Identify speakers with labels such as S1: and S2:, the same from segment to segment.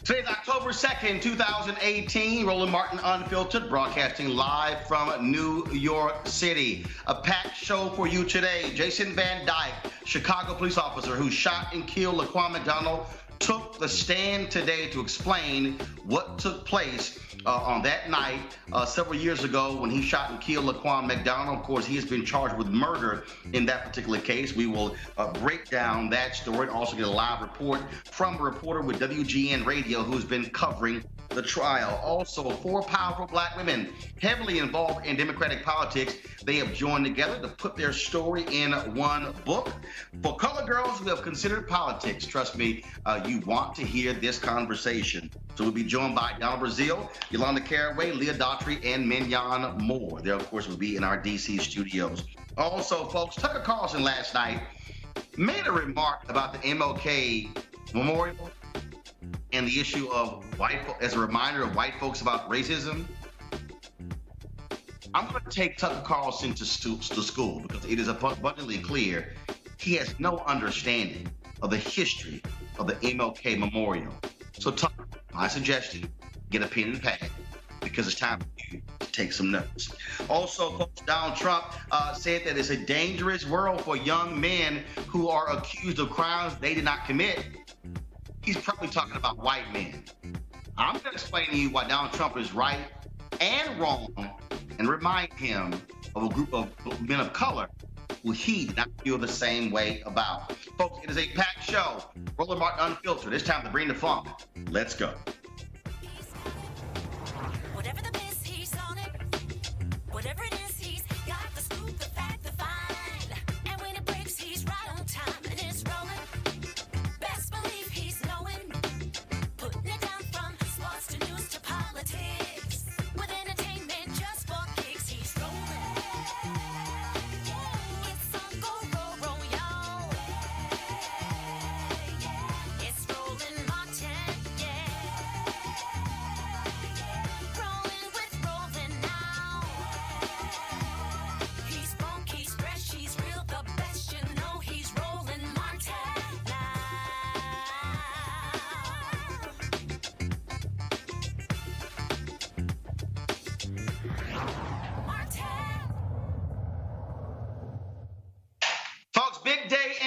S1: Today's October 2nd, 2018. Roland Martin Unfiltered, broadcasting live from New York City. A packed show for you today. Jason Van Dyke, Chicago police officer who shot and killed Laquan McDonald, took the stand today to explain what took place on that night several years ago when he shot and killed Laquan McDonald. Of course, he has been charged with murder in that particular case. We will break down that story and also get a live report from a reporter with WGN Radio who's been covering the trial. Also, 4 powerful black women heavily involved in Democratic politics. They have joined together to put their story in one book. For color girls who have considered politics, trust me, you want to hear this conversation. So we'll be joined by Donald Brazil, Yolanda Caraway, Leah Daughtry, and Mignon Moore. They, of course, will be in our D.C. studios. Also, folks, Tucker Carlson last night made a remark about the MLK Memorial and the issue of as a reminder of white folks about racism. I'm going to take Tucker Carlson to school because it is abundantly clear he has no understanding of the history of the MLK Memorial. So Tucker, my suggestion, get a pen and pad because it's time for you to take some notes. Also, folks, Donald Trump said that it's a dangerous world for young men who are accused of crimes they did not commit. He's probably talking about white men. I'm going to explain to you why Donald Trump is right and wrong and remind him of a group of men of color who he did not feel the same way about. Folks, it is a packed show. Roland Martin Unfiltered. It's time to bring the funk. Let's go.
S2: Whatever the miss, he's on it. Whatever it is, he's got the scoop, the fact, the find. And when it breaks, he's right on time. And it's rolling.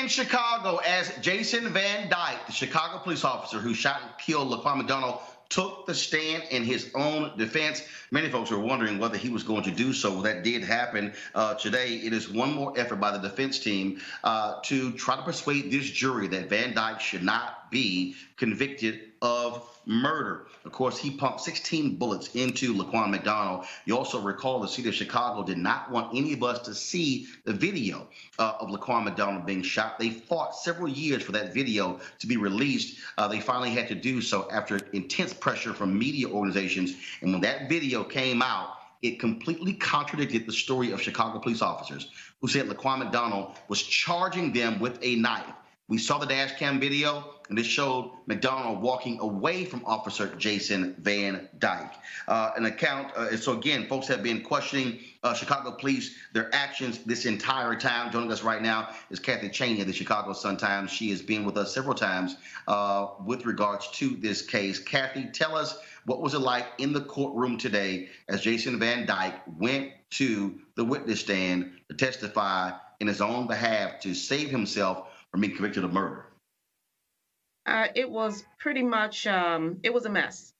S1: Chicago, as Jason Van Dyke, the Chicago police officer who shot and killed Laquan McDonald, took the stand in his own defense. Many folks were wondering whether he was going to do so. That did happen today. It is one more effort by the defense team to try to persuade this jury that Van Dyke should not be convicted of murder. Of course, he pumped 16 bullets into Laquan McDonald. You also recall the city of Chicago did not want any of us to see the video of Laquan McDonald being shot. They fought several years for that video to be released. They finally had to do so after intense pressure from media organizations. And when that video came out, it completely contradicted the story of Chicago police officers who said Laquan McDonald was charging them with a knife. We saw the dash cam video, and it showed McDonald walking away from Officer Jason Van Dyke. An account, so again, folks have been questioning Chicago police, their actions this entire time. Joining us right now is Kathy Cheney of the Chicago Sun-Times. She has been with us several times with regards to this case. Kathy, tell us, what was it like in the courtroom today as Jason Van Dyke went to the witness stand to testify in his own behalf to save himself from being convicted of murder?
S3: It was pretty much, it was a mess,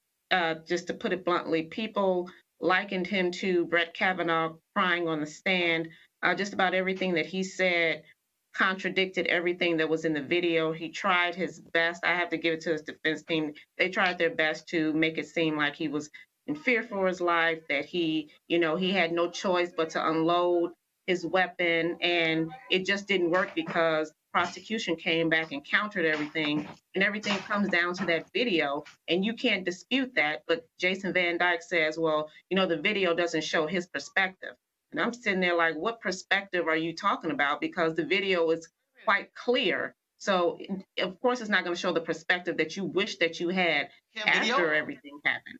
S3: just to put it bluntly. People likened him to Brett Kavanaugh crying on the stand. Just about everything that he said contradicted everything that was in the video. He tried his best. I have to give it to his defense team. They tried their best to make it seem like he was in fear for his life, that he had no choice but to unload his weapon, and it just didn't work because prosecution came back and countered everything, and everything comes down to that video, and you can't dispute that. But Jason Van Dyke says, well, the video doesn't show his perspective. And I'm sitting there like, what perspective are you talking about? Because the video is quite clear. So of course it's not going to show the perspective that you wish that you had after everything happened.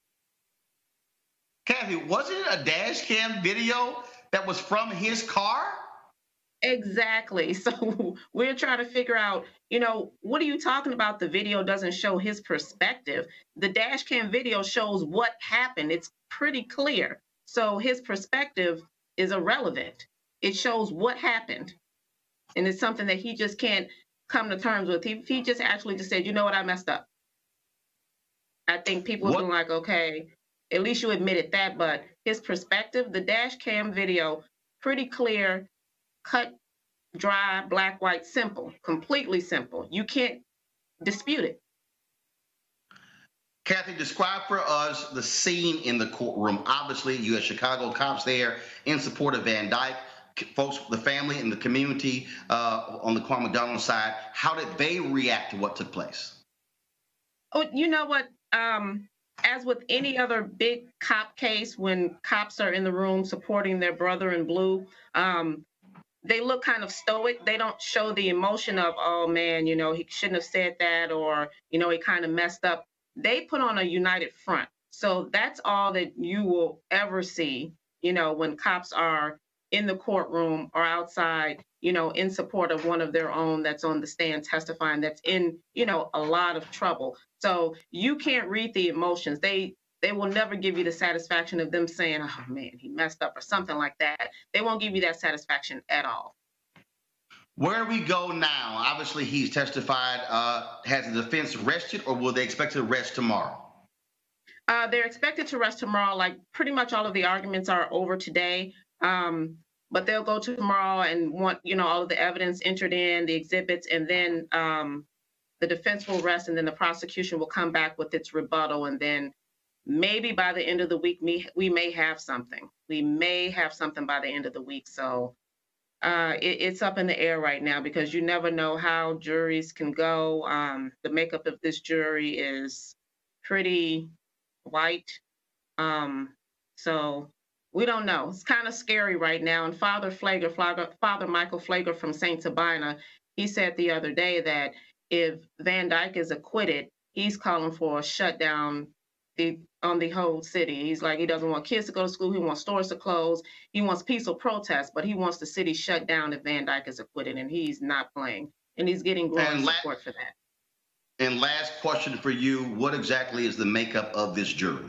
S1: Kathy, wasn't it a dash cam video that was from his car?
S3: Exactly. So we're trying to figure out, what are you talking about? The video doesn't show his perspective. The dash cam video shows what happened. It's pretty clear. So his perspective is irrelevant. It shows what happened. And it's something that he just can't come to terms with. He just actually just said, you know what, I messed up. I think people have been like, okay, at least you admitted that. But his perspective, the dash cam video, pretty clear, cut, dry, black, white, simple, completely simple. You can't dispute it.
S1: Kathy, describe for us the scene in the courtroom. Obviously, you had Chicago cops there in support of Van Dyke. Folks, the family and the community on the Laquan McDonald side, how did they react to what took place?
S3: Oh, you know what? As with any other big cop case, when cops are in the room supporting their brother in blue, they look kind of stoic. They don't show the emotion of, oh man, he shouldn't have said that, or, he kind of messed up. They put on a united front. So that's all that you will ever see, when cops are in the courtroom or outside, in support of one of their own that's on the stand testifying, that's in, a lot of trouble. So you can't read the emotions. They will never give you the satisfaction of them saying, oh man, he messed up or something like that. They won't give you that satisfaction at all.
S1: Where we go now, obviously he's testified. Has the defense rested, or will they expect to rest tomorrow?
S3: They're expected to rest tomorrow. Like pretty much all of the arguments are over today. But they'll go tomorrow and want, all of the evidence entered in, the exhibits, and then the defense will rest, and then the prosecution will come back with its rebuttal, and then maybe by the end of the week, we may have something. We may have something by the end of the week. So it's up in the air right now because you never know how juries can go. The makeup of this jury is pretty white. So we don't know. It's kind of scary right now. And Father Michael Flager from St. Sabina, he said the other day that if Van Dyke is acquitted, he's calling for a shutdown on the whole city. He's like, he doesn't want kids to go to school. He wants stores to close. He wants peaceful protests, but he wants the city shut down if Van Dyke is acquitted, and he's not playing. And he's getting growing support for that.
S1: And last question for you, what exactly is the makeup of this jury?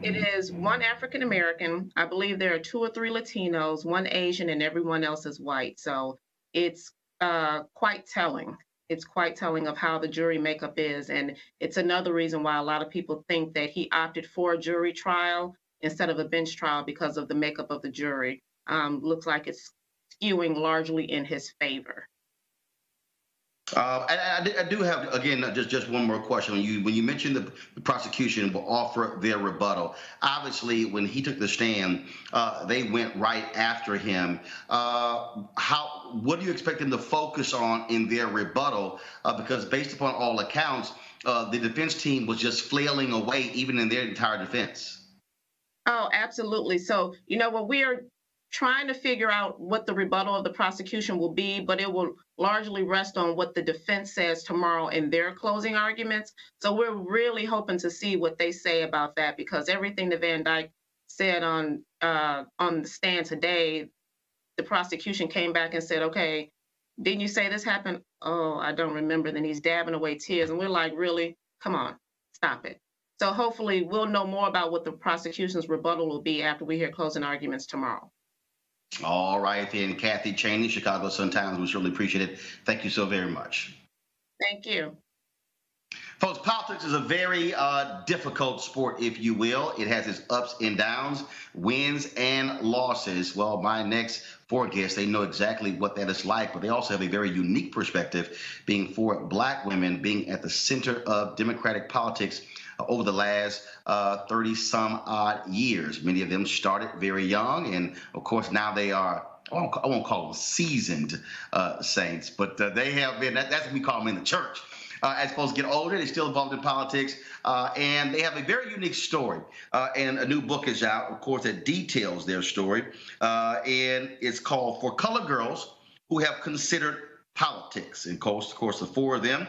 S3: It is one African-American. I believe there are 2 or 3 Latinos, 1 Asian, and everyone else is white. So it's quite telling. It's quite telling of how the jury makeup is. And it's another reason why a lot of people think that he opted for a jury trial instead of a bench trial because of the makeup of the jury. Looks like it's skewing largely in his favor.
S1: I do have, again, just one more question. When you mentioned the prosecution will offer their rebuttal, obviously when he took the stand, they went right after him. What do you expect them to focus on in their rebuttal? Because based upon all accounts, the defense team was just flailing away even in their entire defense.
S3: Oh, absolutely. So, what we are trying to figure out what the rebuttal of the prosecution will be, but it will largely rest on what the defense says tomorrow in their closing arguments. So we're really hoping to see what they say about that, because everything that Van Dyke said on the stand today, the prosecution came back and said, okay, didn't you say this happened? Oh, I don't remember. Then he's dabbing away tears. And we're like, really? Come on, stop it. So hopefully we'll know more about what the prosecution's rebuttal will be after we hear closing arguments tomorrow.
S1: All right, then, Kathy Chaney, Chicago Sun-Times, we certainly appreciate it. Thank you so very much.
S3: Thank you.
S1: Folks, politics is a very difficult sport, if you will. It has its ups and downs, wins and losses. Well, my next four guests, they know exactly what that is like, but they also have a very unique perspective, being four Black women being at the center of Democratic politics over the last 30-some-odd years. Many of them started very young, and of course now they are, I won't call them seasoned saints, but they have been, that's what we call them in the church. As folks get older, they're still involved in politics, and they have a very unique story. And a new book is out, of course, that details their story, and it's called For Colored Girls Who Have Considered Politics. And of course, the four of them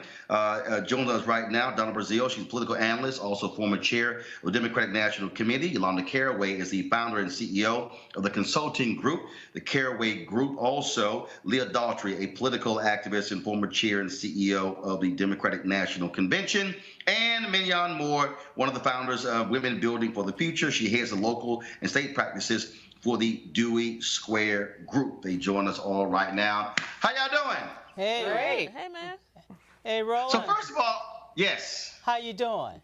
S1: joining us right now. Donna Brazil, she's a political analyst, also former chair of the Democratic National Committee. Yolanda Caraway is the founder and CEO of the consulting group, the Caraway Group. Also, Leah Daughtry, a political activist and former chair and CEO of the Democratic National Convention. And Mignon Moore, one of the founders of Women Building for the Future. She heads the local and state practices for the Dewey Square Group. They join us all right now. How y'all doing?
S4: Hey.
S5: Great. Hey, man.
S4: Hey, Roland.
S1: So first of all, yes.
S4: How you doing?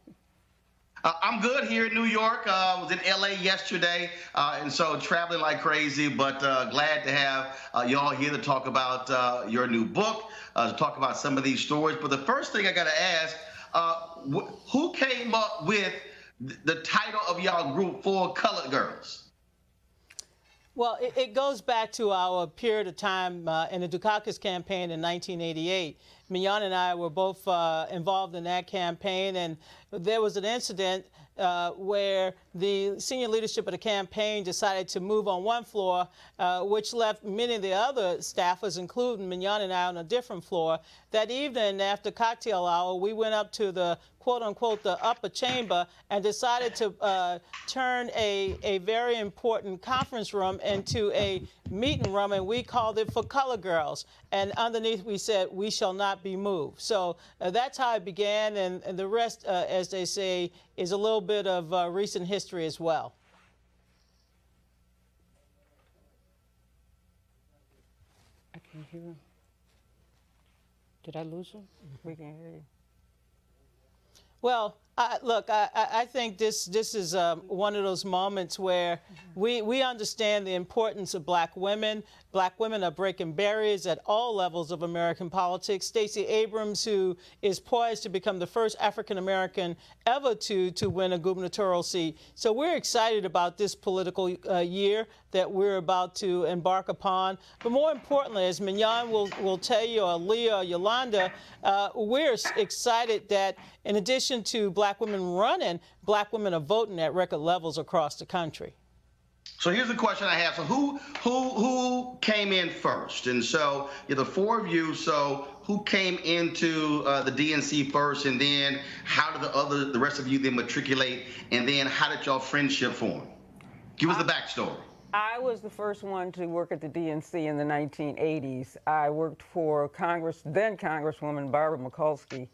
S1: I'm good here in New York. I was in LA yesterday, and so traveling like crazy, but glad to have y'all here to talk about your new book, to talk about some of these stories. But the first thing I got to ask, who came up with the title of y'all group, For Colored Girls?
S4: Well, it goes back to our period of time in the Dukakis campaign in 1988. Mignon and I were both involved in that campaign, and there was an incident where the senior leadership of the campaign decided to move on one floor, which left many of the other staffers, including Mignon and I, on a different floor. That evening, after cocktail hour, we went up to the quote-unquote the upper chamber and decided to turn a very important conference room into a meeting room, and we called it For Colored Girls. And underneath we said, we shall not be moved. So that's how it began, and the rest, as they say, is a little bit of recent history as well.
S5: I can't hear him. Did I lose him? We can't hear you.
S4: Well, look, I think this is one of those moments where we understand the importance of Black women. Black women are breaking barriers at all levels of American politics. Stacey Abrams, who is poised to become the first African-American ever to win a gubernatorial seat. So we're excited about this political year that we're about to embark upon. But more importantly, as Mignon will tell you, or Leah or Yolanda, we're excited that in addition to Black women running, Black women are voting at record levels across the country.
S1: So here's the question I have. So who came in first? And so the four of you, so who came into the DNC first, and then how did the rest of you then matriculate, and then how did y'all friendship form? Give us the backstory.
S5: I was the first one to work at the DNC in the 1980s. I worked for then Congresswoman Barbara Mikulski,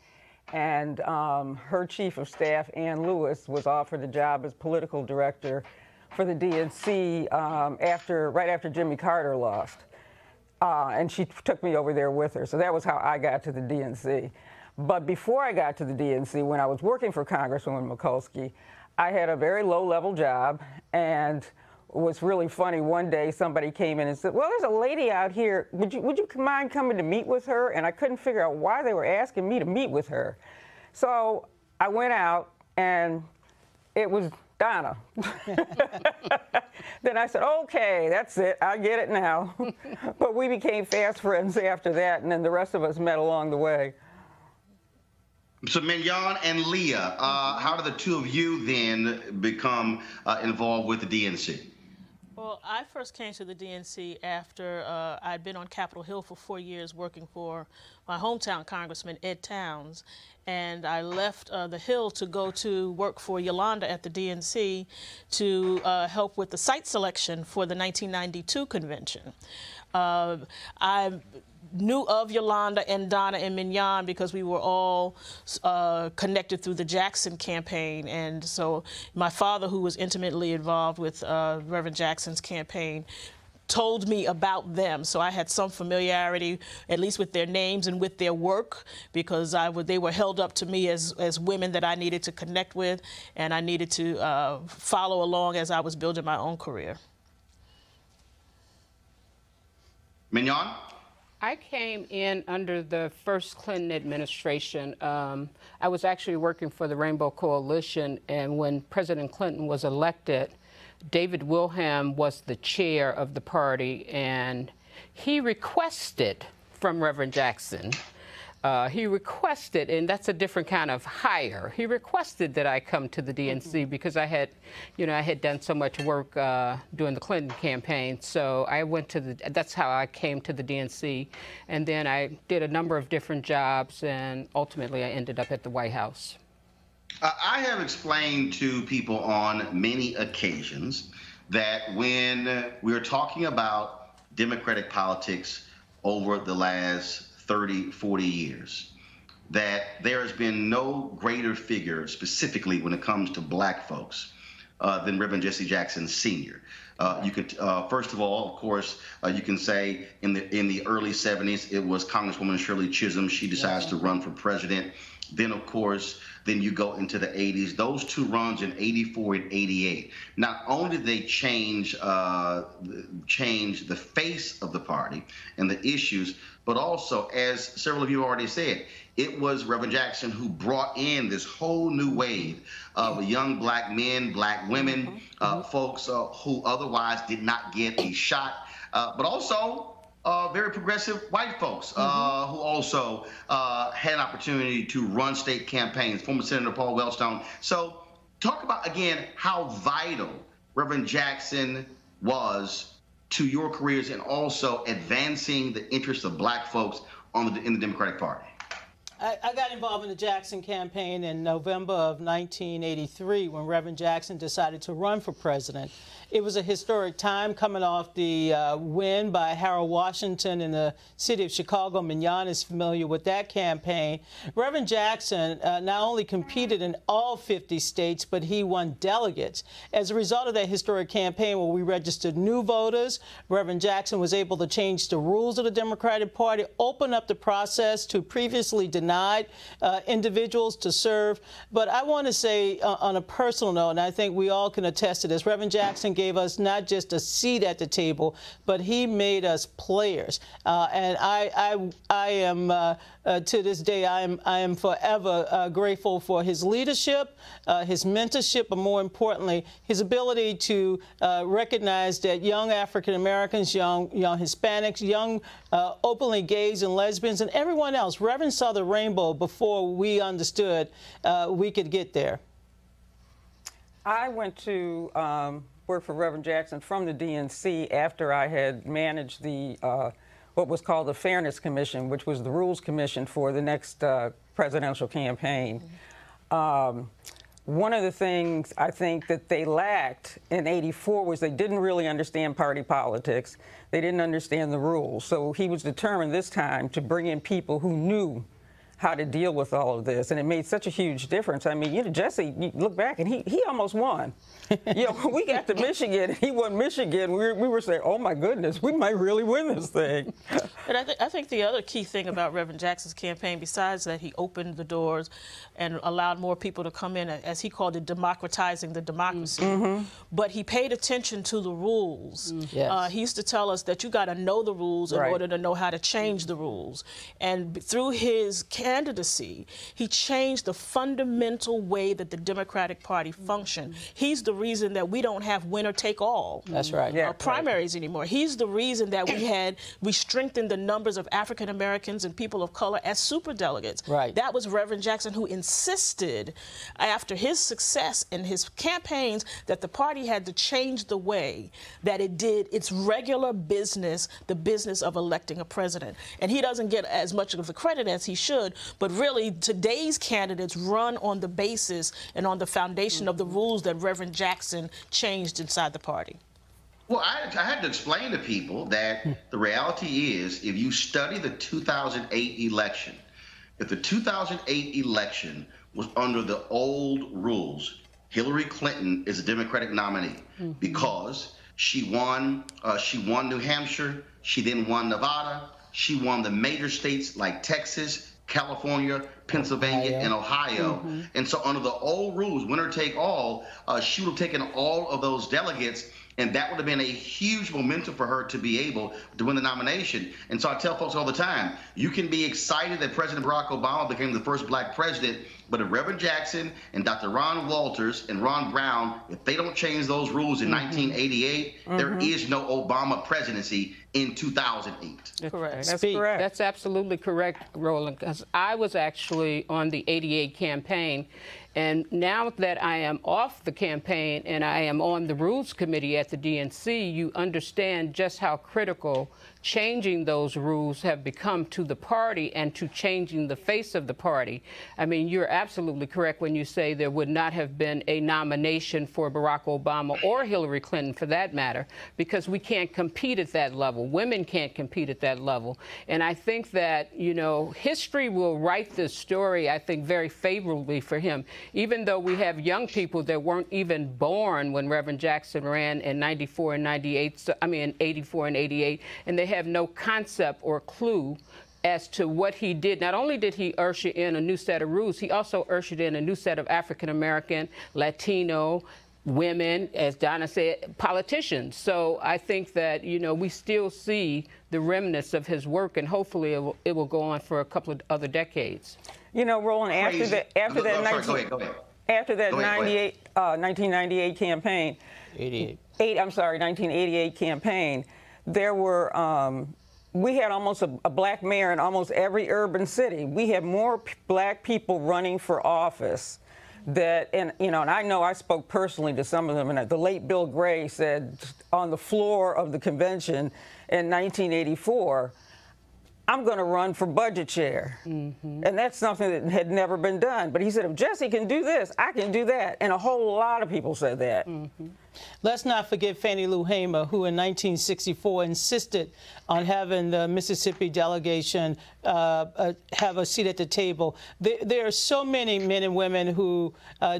S5: and her chief of staff, Ann Lewis, was offered a job as political director for the DNC right after Jimmy Carter lost. and she took me over there with her. So that was how I got to the DNC. But before I got to the DNC, when I was working for Congresswoman Mikulski, I had a very low-level job, and it was really funny. One day, somebody came in and said, well, there's a lady out here. Would you mind coming to meet with her? And I couldn't figure out why they were asking me to meet with her. So I went out, and it was Donna. Then I said, okay, that's it. I get it now. But we became fast friends after that, and then the rest of us met along the way.
S1: So Mignon and Leah, how did the two of you then become involved with the DNC?
S6: Well, I first came to the DNC after I'd been on Capitol Hill for 4 years working for my hometown Congressman Ed Towns, and I left the Hill to go to work for Yolanda at the DNC to help with the site selection for the 1992 convention. I knew of Yolanda and Donna and Mignon because we were all connected through the Jackson campaign. And so my father, who was intimately involved with Reverend Jackson's campaign, told me about them. So I had some familiarity, at least with their names and with their work, because they were held up to me as women that I needed to connect with, and I needed to follow along as I was building my own career.
S1: Mignon?
S7: I came in under the first Clinton administration. I was actually working for the Rainbow Coalition, and when President Clinton was elected, David Wilhelm was the chair of the party, and he requested from Reverend Jackson, he requested, and that's a different kind of hire, he requested that I come to the DNC because I had, I had done so much work during the Clinton campaign. So I went to that's how I came to the DNC. And then I did a number of different jobs, and ultimately I ended up at the White House.
S1: I have explained to people on many occasions that when we're talking about Democratic politics over the last 30, 40 years, that there has been no greater figure, specifically when it comes to black folks, than Reverend Jesse Jackson Sr. You could, first of all, of course, you can say in the early 70s, it was Congresswoman Shirley Chisholm. She decides to run for president. Then, of course, then you go into the 80s. Those two runs in 84 and 88. Not only did they change the face of the party and the issues, but also, as several of you already said, it was Reverend Jackson who brought in this whole new wave of young black men, black women, folks who otherwise did not get a shot, but also very progressive white folks who also had an opportunity to run state campaigns, former Senator Paul Wellstone. So talk about, again, how vital Reverend Jackson was to your careers and also advancing the interests of black folks in the Democratic Party.
S4: I got involved in the Jackson campaign in November of 1983 when Reverend Jackson decided to run for president. It was a historic time coming off the win by Harold Washington in the city of Chicago. Mignon is familiar with that campaign. Reverend Jackson not only competed in all 50 states, but he won delegates. As a result of that historic campaign where we registered new voters, Reverend Jackson was able to change the rules of the Democratic Party, open up the process to previously denied individuals to serve. But I want to say on a personal note, and I think we all can attest to this, Reverend Jackson gave us not just a seat at the table, but he made us players. And I am, to this day, I am forever grateful for his leadership, his mentorship, but more importantly, his ability to recognize that young African Americans, young Hispanics, young openly gays and lesbians, and everyone else, Reverend saw the rainbow before we understood we could get there.
S5: I went to work for Reverend Jackson from the DNC after I had managed the what was called the Fairness Commission, which was the Rules Commission for the next presidential campaign. One of the things I think that they lacked in '84 was they didn't really understand party politics. They didn't understand the rules. So he was determined this time to bring in people who knew how to deal with all of this, and it made such a huge difference. I mean, you know, Jesse, you look back, and he almost won. You know, when we got to Michigan, and he won Michigan, we were saying, oh my goodness, we might really win this thing.
S6: But I think the other key thing about Reverend Jackson's campaign, besides that he opened the doors and allowed more people to come in, as he called it, democratizing the democracy, but he paid attention to the rules.
S4: Yes.
S6: He used to tell us that you got to know the rules in order to know how to change the rules. And through his candidacy, he changed the fundamental way that the Democratic Party functioned. He's the reason that we don't have winner-take-all
S4: That's right.
S6: primaries anymore. He's the reason that we strengthened the numbers of African Americans and people of color as superdelegates.
S4: Right.
S6: That was Reverend Jackson who insisted, after his success in his campaigns, that the party had to change the way that it did its regular business, the business of electing a president. And he doesn't get as much of the credit as he should, but really today's candidates run on the basis and on the foundation of the rules that Reverend Jackson changed inside the party.
S1: Well, I had to explain to people that the reality is, if you study the 2008 election, if the 2008 election was under the old rules, Hillary Clinton is a Democratic nominee because she won New Hampshire, she then won Nevada, she won the major states like Texas, California, Pennsylvania, and Ohio. And so under the old rules, winner take all, she would have taken all of those delegates, and that would have been a huge momentum for her to be able to win the nomination. And so I tell folks all the time, you can be excited that President Barack Obama became the first black president, but if Reverend Jackson and Dr. Ron Walters and Ron Brown, if they don't change those rules in 1988, there is no Obama presidency in 2008.
S6: Correct.
S5: That's correct.
S7: That's absolutely correct, Roland, because I was actually on the 88 campaign. And now that I am off the campaign and I am on the Rules Committee at the DNC, you understand just how critical changing those rules have become to the party and to changing the face of the party. I mean, you're absolutely correct when you say there would not have been a nomination for Barack Obama or Hillary Clinton, for that matter, because we can't compete at that level. Women can't compete at that level. And I think that, you know, history will write this story, I think, very favorably for him. Even though we have young people that weren't even born when Reverend Jackson ran in 94 and 98, so, I mean, 84 and 88, and they have no concept or clue as to what he did. Not only did he usher in a new set of rules, he also ushered in a new set of African-American, Latino, women, as Donna said, politicians. So I think that, you know, we still see the remnants of his work, and hopefully it will go on for a couple of other decades.
S5: You know, Roland, after that 1998 campaign, 1988 campaign, there were, we had almost a black mayor in almost every urban city. We had more black people running for office that, and you know, and I know I spoke personally to some of them, and the late Bill Gray said on the floor of the convention in 1984, I'm going to run for budget chair. And that's something that had never been done. But he said, if Jesse can do this, I can do that. And a whole lot of people said that.
S4: Let's not forget Fannie Lou Hamer, who in 1964 insisted on having the Mississippi delegation have a seat at the table. There are so many men and women who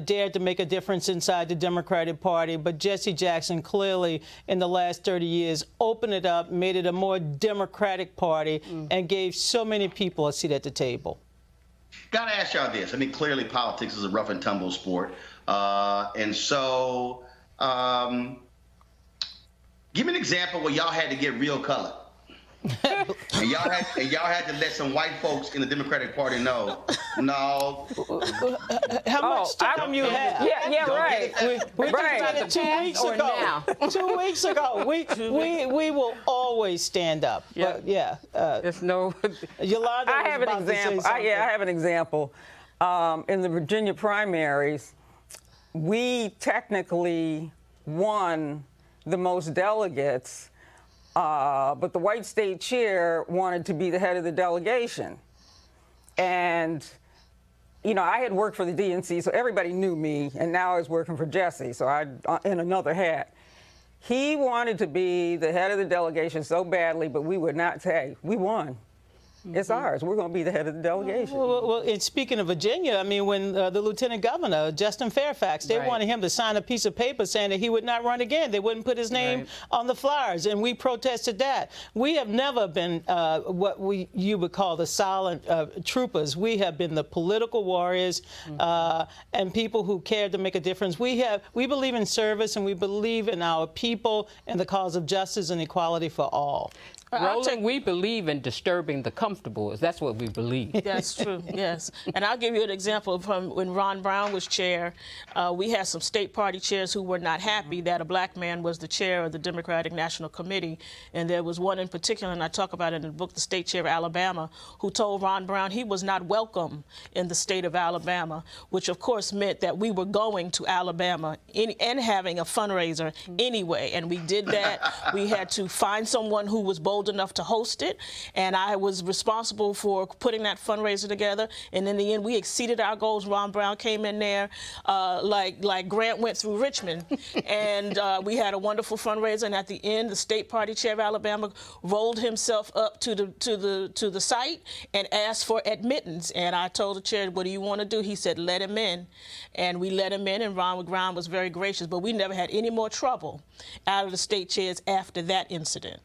S4: dared to make a difference inside the Democratic Party, but Jesse Jackson clearly, in the last 30 years, opened it up, made it a more Democratic Party, and gave so many people a seat at the table.
S1: Gotta ask y'all this. I mean, clearly politics is a rough and tumble sport. And so, give me an example where y'all had to get real color. and y'all had to let some white folks in the Democratic Party know, no.
S4: How much time you have?
S5: Yeah, right.
S4: We just did it 2 weeks ago. 2 weeks ago. We will always stand up. But yeah.
S7: There's no.
S4: Yolanda,
S5: I have an example. I have an example. In the Virginia primaries, we technically won the most delegates, but the white state chair wanted to be the head of the delegation. And, you know, I had worked for the DNC, so everybody knew me, and now I was working for Jesse, so I in another hat. He wanted to be the head of the delegation so badly, but we would not say, we won. It's ours. We're going to be the head of the delegation.
S4: Well, and speaking of Virginia, I mean, when the Lieutenant Governor, Justin Fairfax, they wanted him to sign a piece of paper saying that he would not run again. They wouldn't put his name on the flyers, and we protested that. We have never been what you would call the silent troopers. We have been the political warriors and people who cared to make a difference. We believe in service, and we believe in our people and the cause of justice and equality for all.
S7: Roland, we believe in disturbing the comfortable. That's what we believe.
S6: That's true, yes. And I'll give you an example from when Ron Brown was chair. We had some state party chairs who were not happy that a black man was the chair of the Democratic National Committee. And there was one in particular, and I talk about it in the book, the state chair of Alabama, who told Ron Brown he was not welcome in the state of Alabama, which of course meant that we were going to Alabama and having a fundraiser anyway. And we did that. We had to find someone who was bold enough to host it, and I was responsible for putting that fundraiser together. And in the end, we exceeded our goals. Ron Brown came in there like Grant went through Richmond, and we had a wonderful fundraiser. And at the end, the state party chair of Alabama rolled himself up to the site and asked for admittance. And I told the chair, "What do you want to do?" He said, "Let him in." And we let him in, and Ron was very gracious. But we never had any more trouble out of the state chairs after that incident.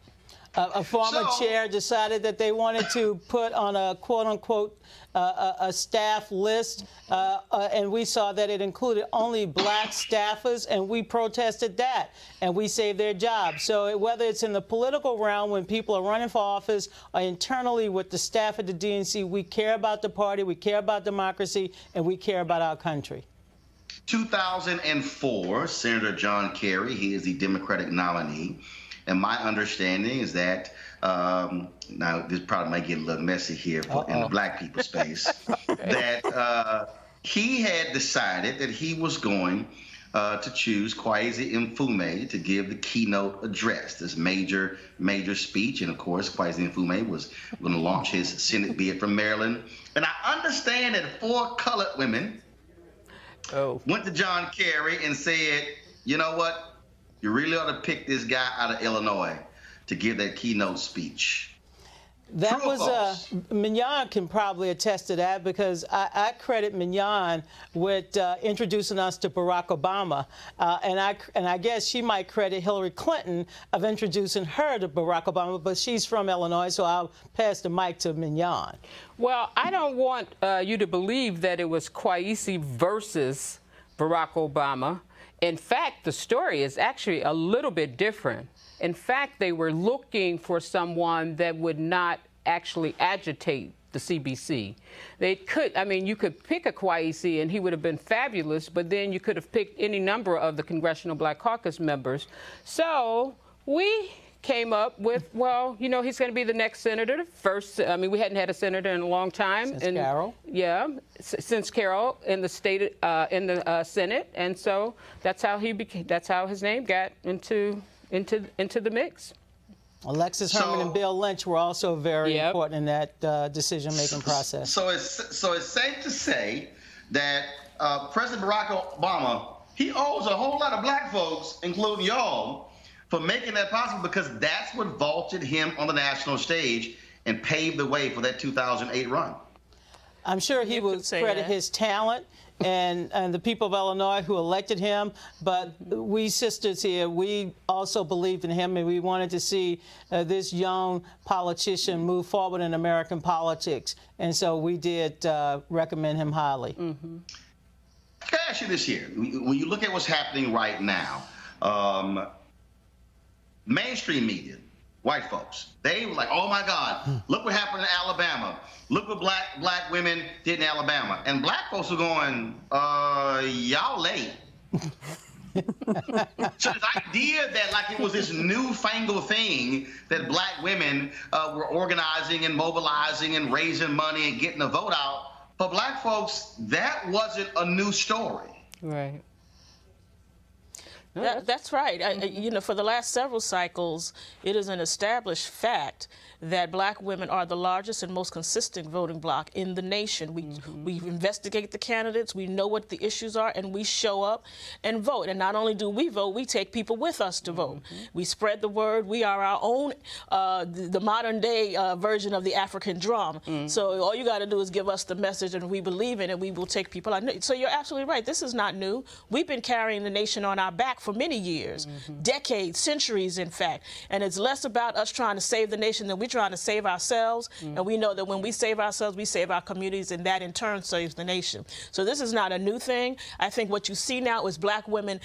S4: A former chair decided that they wanted to put on a quote-unquote a staff list, and we saw that it included only black staffers, and we protested that, and we saved their jobs. So whether it's in the political realm when people are running for office or internally with the staff at the DNC, we care about the party, we care about democracy, and we care about our country.
S1: 2004, Senator John Kerry, he is the Democratic nominee. And my understanding is that, now this probably might get a little messy here in the black people space, that he had decided that he was going to choose Kwesi Mfume to give the keynote address, this major speech. And of course, Kwesi Mfume was going to launch his Senate bid from Maryland. And I understand that 4 colored women went to John Kerry and said, "You know what? You really ought to pick this guy out of Illinois to give that keynote speech."
S4: That was Mignon can probably attest to that, because I credit Mignon with introducing us to Barack Obama, and I guess she might credit Hillary Clinton of introducing her to Barack Obama, but she's from Illinois, so I'll pass the mic to Mignon.
S7: Well, I don't want you to believe that it was Kwesi versus Barack Obama. In fact, the story is actually a little bit different. In fact, they were looking for someone that would not actually agitate the CBC. They could, I mean, you could pick a Kwesi and he would have been fabulous, but then you could have picked any number of the Congressional Black Caucus members. So we came up with, well, you know, he's going to be the next senator, the first. I mean, we hadn't had a senator in a long time.
S4: Since Carroll.
S7: Yeah, since Carroll in the state, in the Senate, and so that's how he became. That's how his name got into the mix.
S4: Alexis Herman and Bill Lynch were also very important in that decision-making process.
S1: So it's safe to say that President Barack Obama, he owes a whole lot of black folks, including y'all, for making that possible, because that's what vaulted him on the national stage and paved the way for that 2008 run.
S4: I'm sure he would credit his talent and the people of Illinois who elected him, but we sisters here, we also believed in him, and we wanted to see this young politician move forward in American politics, and so we did recommend him highly.
S1: Can I ask you this here? When you look at what's happening right now, mainstream media, white folks, they were like, "Oh my God, look what happened in Alabama. Look what black women did in Alabama." And black folks are going, y'all late. So this idea that like it was this newfangled thing that black women were organizing and mobilizing and raising money and getting the vote out, for black folks, that wasn't a new story.
S7: Right.
S6: That's right. You know, for the last several cycles, it is an established fact that black women are the largest and most consistent voting bloc in the nation. We investigate the candidates, we know what the issues are, and we show up and vote. And not only do we vote, we take people with us to vote. We spread the word. We are our own, the modern day version of the African drum. So all you got to do is give us the message, and we believe in it, we will take people out. So you're absolutely right. This is not new. We've been carrying the nation on our back for many years, decades, centuries, in fact. And it's less about us trying to save the nation than we're trying to save ourselves. And we know that when we save ourselves, we save our communities, and that in turn saves the nation. So this is not a new thing. I think what you see now is black women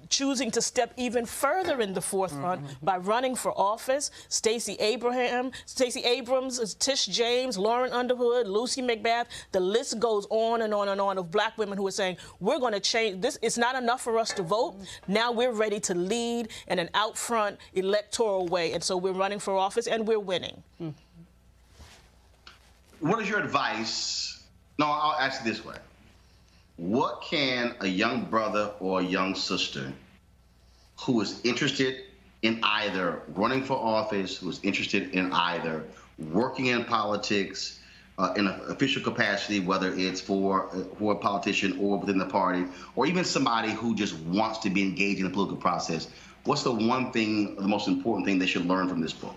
S6: choosing to step even further in the forefront by running for office. Stacey Abrams, Tish James, Lauren Underwood, Lucy McBath, the list goes on and on and on of black women who are saying, we're going to change this. It's not enough for us to vote. Now we're ready to lead in an out front electoral way. And so we're running for office and we're winning.
S1: What is your advice? No, I'll ask it this way. What can a young brother or a young sister who is interested in either running for office, who is interested in either working in politics, in an official capacity, whether it's for a politician or within the party, or even somebody who just wants to be engaged in the political process, what's the one thing, the most important thing they should learn from this book?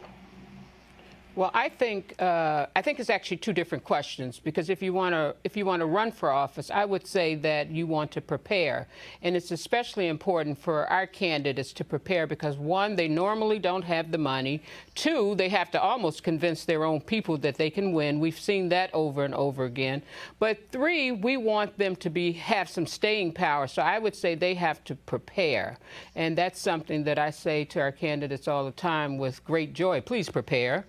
S7: Well, I think it's actually two different questions, because if you want to run for office, I would say that you want to prepare, and it's especially important for our candidates to prepare because, one, they normally don't have the money. Two, they have to almost convince their own people that they can win. We've seen that over and over again. But three, we want them to have some staying power. So I would say they have to prepare, and that's something that I say to our candidates all the time with great joy. Please prepare.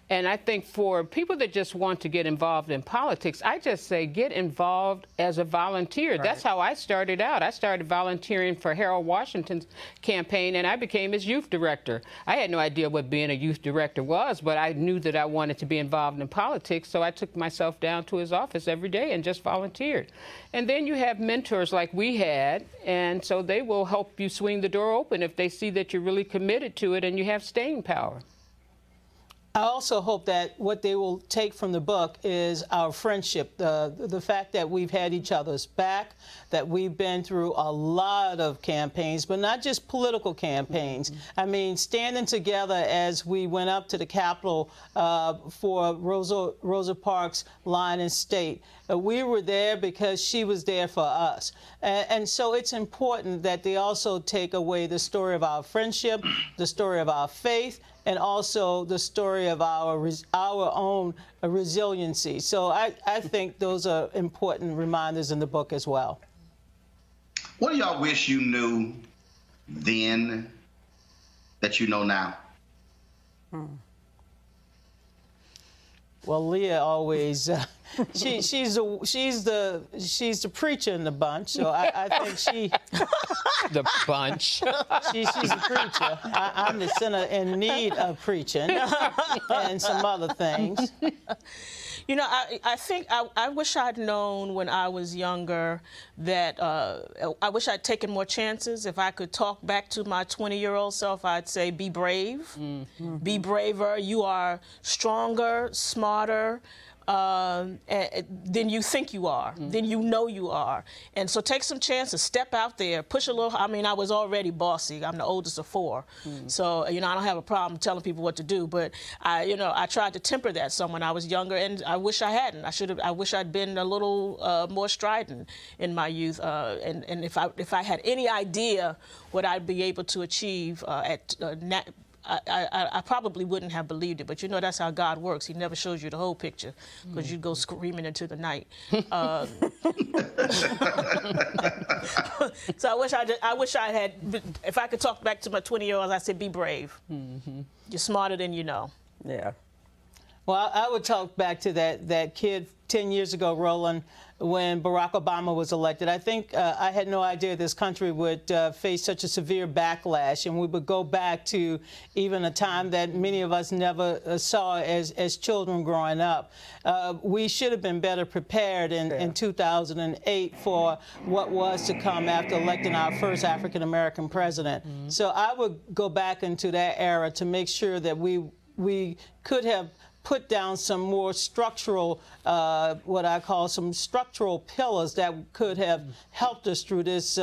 S7: And I think for people that just want to get involved in politics, I just say get involved as a volunteer. Right. That's how I started out. I started volunteering for Harold Washington's campaign, and I became his youth director. I had no idea what being a youth director was, but I knew that I wanted to be involved in politics, so I took myself down to his office every day and just volunteered. And then you have mentors like we had, and so they will help you swing the door open if they see that you're really committed to it and you have staying power.
S4: I also hope that what they will take from the book is our friendship, the fact that we've had each other's back, that we've been through a lot of campaigns, but not just political campaigns. I mean, standing together as we went up to the Capitol for Rosa Parks' line in state. We were there because she was there for us. And so it's important that they also take away the story of our friendship, the story of our faith, and also the story of our own resiliency. So I think those are important reminders in the book as well.
S1: What do y'all wish you knew then that you know now?
S4: Well, Leah always she's the preacher in the bunch, so I think she
S7: the bunch.
S4: She's a preacher. I'm the sinner in need of preaching and some other things.
S6: You know, I think I wish I'd known when I was younger that I wish I'd taken more chances. If I could talk back to my 20-year-old self, I'd say be brave, be braver. You are stronger, smarter than you think you are, than you know you are. And so take some chances, step out there, push a little. I mean, I was already bossy. I'm the oldest of 4. So, you know, I don't have a problem telling people what to do, but I tried to temper that some when I was younger, and I wish I hadn't. I wish I'd been a little more strident in my youth. And if I had any idea what I'd be able to achieve I probably wouldn't have believed it, but you know that's how God works. He never shows you the whole picture because you go screaming into the night. So I wish I had. If I could talk back to my 20-year-olds, I said, be brave. You're smarter than you know.
S5: Yeah.
S4: Well, I would talk back to that kid 10 years ago, Roland, when Barack Obama was elected. I think I had no idea this country would face such a severe backlash, and we would go back to even a time that many of us never saw as children growing up. We should have been better prepared in 2008 for what was to come after electing our first African-American president. So I would go back into that era to make sure that we could have put down some more structural, what I call some structural pillars that could have helped us through this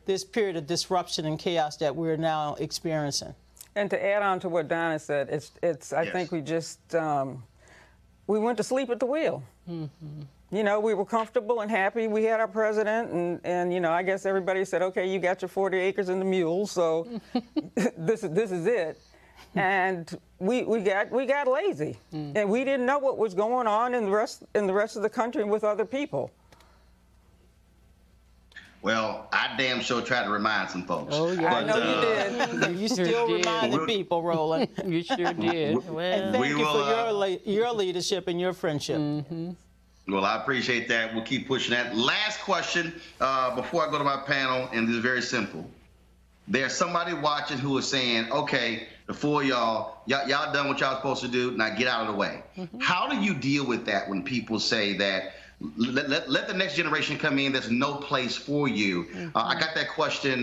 S4: this period of disruption and chaos that we're now experiencing.
S5: And to add on to what Donna said, I think we just we went to sleep at the wheel. You know, we were comfortable and happy. We had our president, and you know, I guess everybody said, okay, you got your 40 acres and the mules, so this is it. And we got lazy, and we didn't know what was going on in the rest of the country with other people.
S1: Well, I damn sure tried to remind some folks.
S5: Oh yeah, I know you did.
S4: You still reminding people, Roland.
S7: You sure did.
S4: And thank you for your leadership and your friendship.
S1: Well, I appreciate that. We'll keep pushing that. Last question before I go to my panel, and this is very simple. There's somebody watching who is saying, okay, the four of y'all done what y'all supposed to do, now get out of the way. How do you deal with that when people say that, let the next generation come in, there's no place for you? I got that question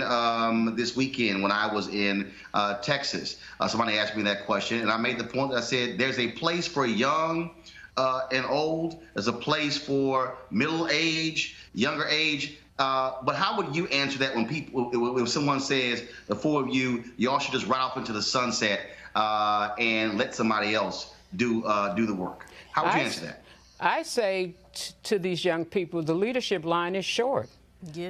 S1: this weekend when I was in Texas. Somebody asked me that question, and I made the point that I said, there's a place for young and old, there's a place for middle age, younger age. But how would you answer that when if someone says the four of you, y'all should just ride off into the sunset and let somebody else do the work? How would you answer that?
S7: I say to these young people, the leadership line is short.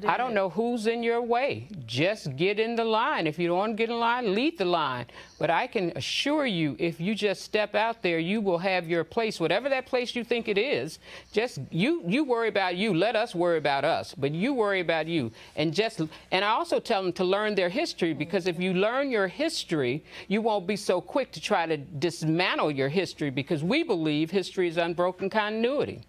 S7: I don't know who's in your way. Just get in the line. If you don't want to get in line, lead the line. But I can assure you, if you just step out there, you will have your place, whatever that place you think it is. Just you worry about you. Let us worry about us. But you worry about you. And I also tell them to learn their history, because if you learn your history, you won't be so quick to try to dismantle your history, because we believe history is unbroken continuity.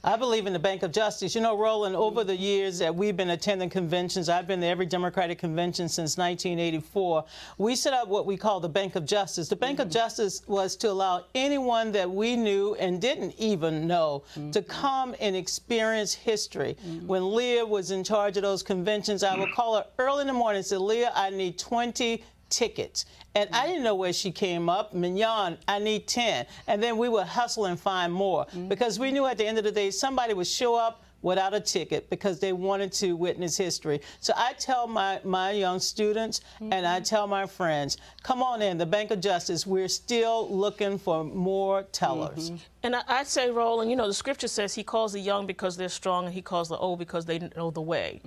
S4: I believe in the Bank of Justice. You know, Roland, over the years that we've been attending conventions, I've been to every Democratic convention since 1984, we set up what we call the Bank of Justice. The Bank of Justice was to allow anyone that we knew and didn't even know to come and experience history. When Leah was in charge of those conventions, I would call her early in the morning and say, Leah, I need 20 tickets. And I didn't know where she came up. Mignon, I need 10. And then we would hustle and find more, because we knew at the end of the day somebody would show up without a ticket because they wanted to witness history. So I tell my young students and I tell my friends, come on in, the Bank of Justice, we're still looking for more tellers.
S6: And I'd say, Roland, you know, the scripture says he calls the young because they're strong, and he calls the old because they know the way.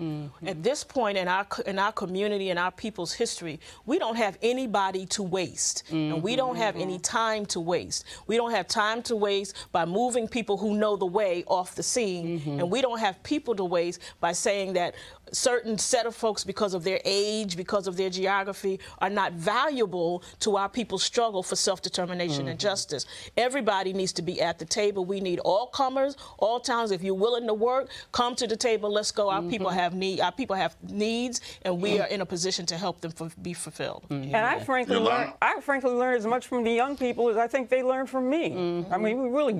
S6: At this point in our community and our people's history, we don't have anybody to waste. And we don't have any time to waste. We don't have time to waste by moving people who know the way off the scene. And we don't have people to waste by saying that certain set of folks, because of their age, because of their geography, are not valuable to our people's struggle for self-determination and justice. Everybody needs to be at the table. We need all comers, all towns. If you're willing to work, come to the table. Let's go. Our people have needs, and we are in a position to help them be fulfilled.
S5: And I frankly learned as much from the young people as I think they learned from me. I mean, we really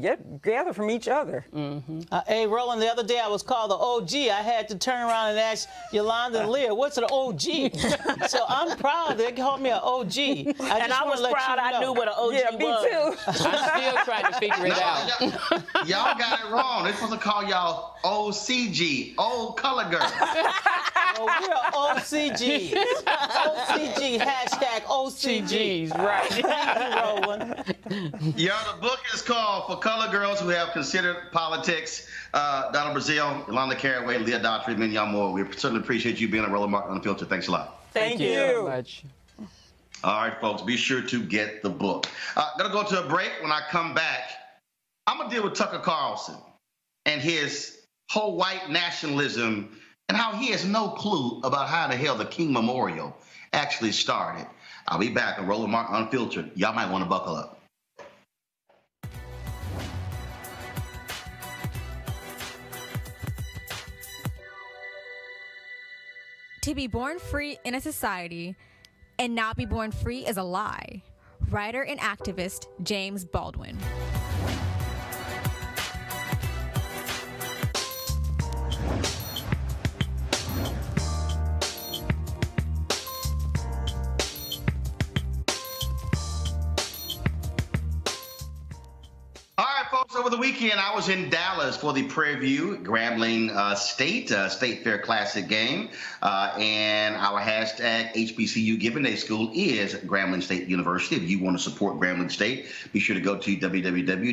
S5: gather from each other.
S4: Hey, Roland, the other day I was called the OG. I had to turn around and ask Yolanda and Leah, what's an OG? So I'm proud they called me an OG.
S6: I was proud I knew what an OG was.
S5: Me too.
S7: I'm still trying to figure it out.
S1: Y'all got it wrong. They're supposed to call y'all OCG, Old Color Girl.
S4: Well, we're OCGs. OCG, hashtag OCGs.
S7: Right.
S4: Thank you, Roland.
S1: The book is called For Color Girls Who Have Considered Politics. Donna Brazile, Yolanda Caraway, Leah Daughtry, Mignon Moore. We certainly appreciate you being on Roland Martin Unfiltered. Thanks a lot.
S5: Thank you
S7: so much.
S1: All right, folks, be sure to get the book. Gonna go to a break. When I come back, I'm gonna deal with Tucker Carlson and his whole white nationalism and how he has no clue about how the hell the King Memorial actually started. I'll be back on Roland Martin Unfiltered. Y'all might want to buckle up.
S8: To be born free in a society and not be born free is a lie. Writer and activist James Baldwin.
S1: All right, folks, over the weekend, I was in Dallas for the Prairie View Grambling State Fair Classic game. And our hashtag HBCU Giving Day School is Grambling State University. If you want to support Grambling State, be sure to go to www.gram.edu,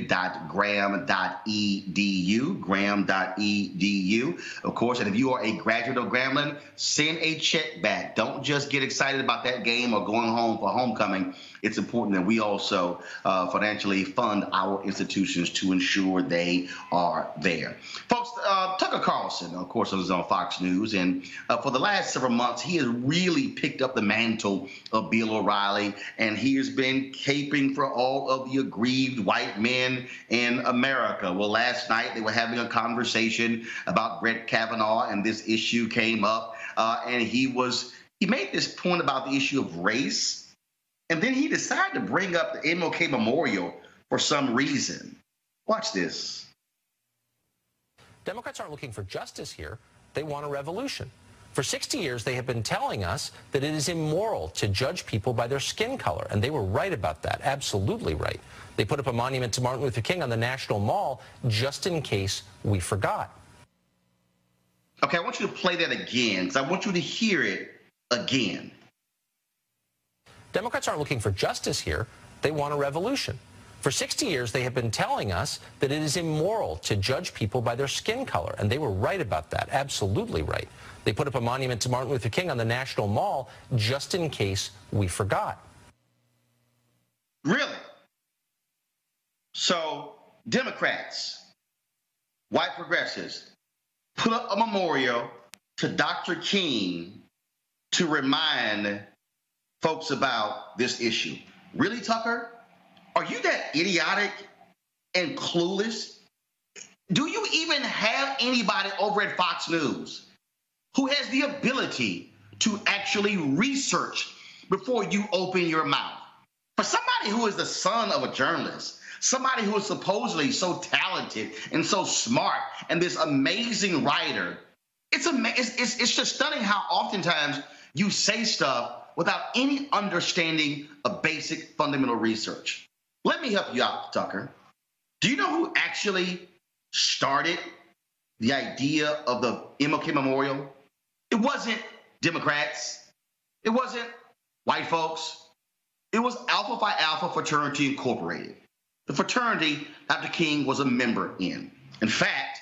S1: gram.edu, of course. And if you are a graduate of Grambling, send a check back. Don't just get excited about that game or going home for homecoming. It's important that we also financially fund our institutions to ensure they are there. Folks, Tucker Carlson, of course, was on Fox News, and for the last several months, he has really picked up the mantle of Bill O'Reilly, and he has been caping for all of the aggrieved white men in America. Well, last night they were having a conversation about Brett Kavanaugh, and this issue came up, and he made this point about the issue of race. And then he decided to bring up the MLK Memorial for some reason. Watch this.
S9: Democrats aren't looking for justice here. They want a revolution. For 60 years, they have been telling us that it is immoral to judge people by their skin color. And they were right about that, absolutely right. They put up a monument to Martin Luther King on the National Mall just in case we forgot.
S1: Okay, I want you to play that again, because I want you to hear it again.
S9: Democrats aren't looking for justice here. They want a revolution. For 60 years, they have been telling us that it is immoral to judge people by their skin color. And they were right about that, absolutely right. They put up a monument to Martin Luther King on the National Mall just in case we forgot.
S1: Really? So Democrats, white progressives, put up a memorial to Dr. King to remind folks about this issue. Really, Tucker? Are you that idiotic and clueless? Do you even have anybody over at Fox News who has the ability to actually research before you open your mouth? For somebody who is the son of a journalist, somebody who is supposedly so talented and so smart and this amazing writer, it's just stunning how oftentimes you say stuff without any understanding of basic fundamental research. Let me help you out, Tucker. Do you know who actually started the idea of the MLK Memorial? It wasn't Democrats. It wasn't white folks. It was Alpha Phi Alpha Fraternity Incorporated, the fraternity Dr. King was a member in. In fact,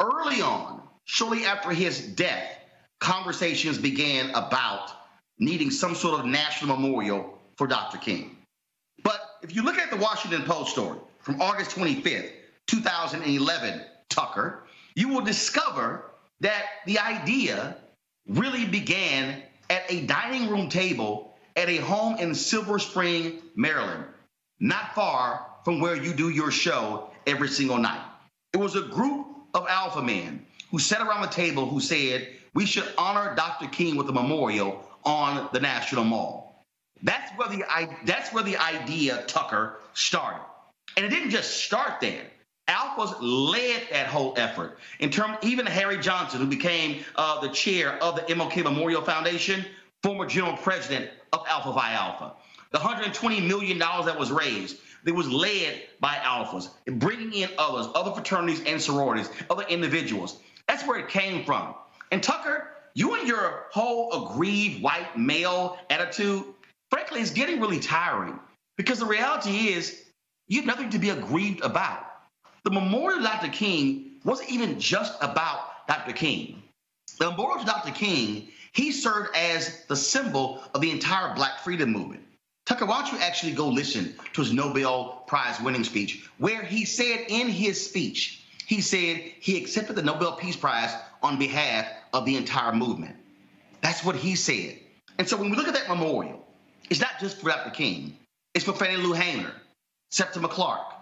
S1: early on, shortly after his death, conversations began about needing some sort of national memorial for Dr. King. But if you look at the Washington Post story from August 25th, 2011, Tucker, you will discover that the idea really began at a dining room table at a home in Silver Spring, Maryland, not far from where you do your show every single night. It was a group of alpha men who sat around the table who said, we should honor Dr. King with a memorial on the National Mall. That's where the idea, Tucker, started. And it didn't just start there. Alphas led that whole effort. Even Harry Johnson, who became the chair of the MLK Memorial Foundation, former general president of Alpha Phi Alpha. The $120 million that was raised, that was led by alphas, bringing in others, other fraternities and sororities, other individuals. That's where it came from. And Tucker, you and your whole aggrieved white male attitude, frankly, is getting really tiring, because the reality is you have nothing to be aggrieved about. The memorial to Dr. King wasn't even just about Dr. King. The memorial to Dr. King, he served as the symbol of the entire Black freedom movement. Tucker, why don't you actually go listen to his Nobel Prize winning speech, where he said in his speech, he said he accepted the Nobel Peace Prize on behalf of the entire movement. That's what he said. And so when we look at that memorial, it's not just for Dr. King. It's for Fannie Lou Hamer, Septima Clark.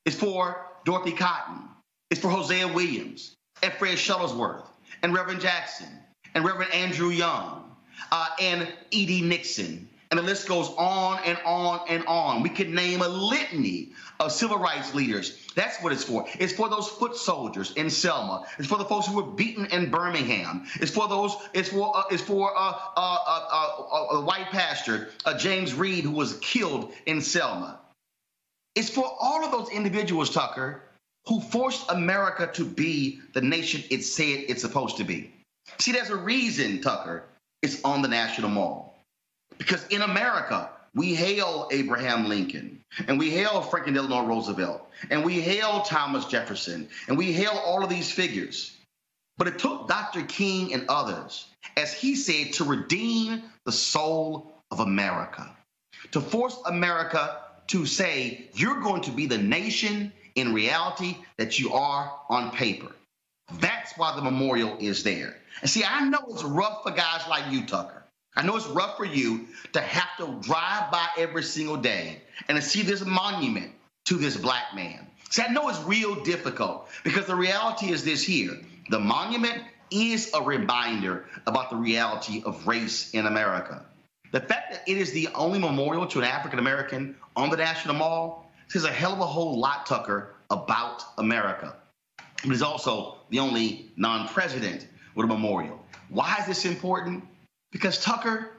S1: It's for Dorothy Cotton. It's for Hosea Williams and Fred Shuttlesworth and Reverend Jackson and Reverend Andrew Young, and E.D. Nixon, and the list goes on and on and on. We could name a litany of civil rights leaders. That's what it's for. It's for those foot soldiers in Selma. It's for the folks who were beaten in Birmingham. It's for those. It's for a white pastor, James Reed, who was killed in Selma. It's for all of those individuals, Tucker, who forced America to be the nation it said it's supposed to be. See, there's a reason, Tucker, it's on the National Mall. Because in America, we hail Abraham Lincoln, and we hail Franklin Delano Roosevelt, and we hail Thomas Jefferson, and we hail all of these figures. But it took Dr. King and others, as he said, to redeem the soul of America, to force America to say, you're going to be the nation in reality that you are on paper. That's why the memorial is there. And see, I know it's rough for guys like you, Tucker. I know it's rough for you to have to drive by every single day and to see this monument to this black man. See, I know it's real difficult because the reality is this here. The monument is a reminder about the reality of race in America. The fact that it is the only memorial to an African American on the National Mall says a hell of a whole lot, Tucker, about America. It is also the only non-president with a memorial. Why is this important? Because, Tucker,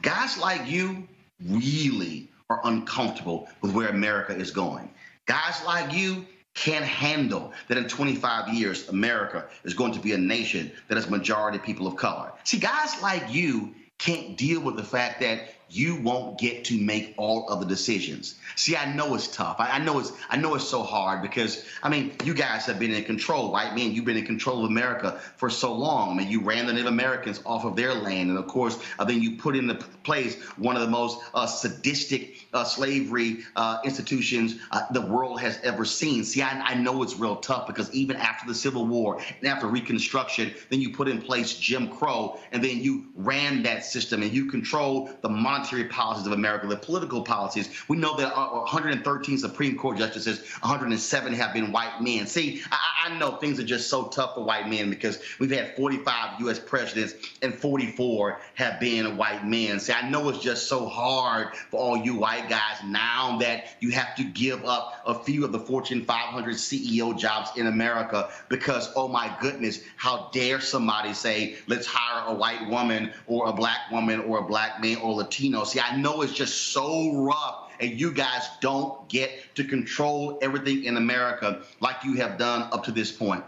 S1: guys like you really are uncomfortable with where America is going. Guys like you can't handle that in 25 years, America is going to be a nation that has majority people of color. See, guys like you can't deal with the fact that you won't get to make all of the decisions. See, I know it's tough. I know it's so hard because, I mean, you guys have been in control, right? Man, you've been in control of America for so long. I mean, you ran the Native Americans off of their land. And of course, then you put into place one of the most sadistic slavery institutions the world has ever seen. See, I know it's real tough because even after the Civil War and after Reconstruction, then you put in place Jim Crow, and then you ran that system and you control the monetary policies of America, the political policies. We know that 113 Supreme Court justices, 107 have been white men. See, I know things are just so tough for white men because we've had 45 U.S. presidents and 44 have been white men. See, I know it's just so hard for all you white guys now that you have to give up a few of the Fortune 500 CEO jobs in America because, oh my goodness, how dare somebody say, let's hire a white woman or a black woman or a black man or Latino. See, I know it's just so rough, and you guys don't get to control everything in America like you have done up to this point.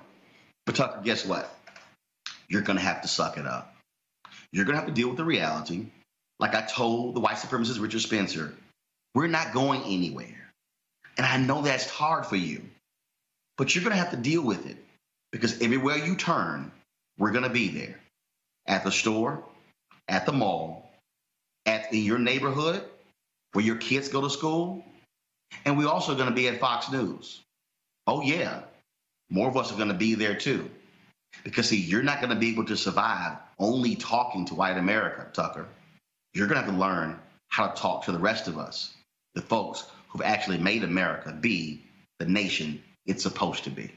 S1: But Tucker, guess what? You're going to have to suck it up. You're going to have to deal with the reality. Like I told the white supremacist Richard Spencer, we're not going anywhere. And I know that's hard for you, but you're going to have to deal with it because everywhere you turn, we're going to be there. At the store, at the mall, in your neighborhood, where your kids go to school, and we're also going to be at Fox News. Oh, yeah, more of us are going to be there, too. Because, see, you're not going to be able to survive only talking to white America, Tucker. You're going to have to learn how to talk to the rest of us, the folks who've actually made America be the nation it's supposed to be.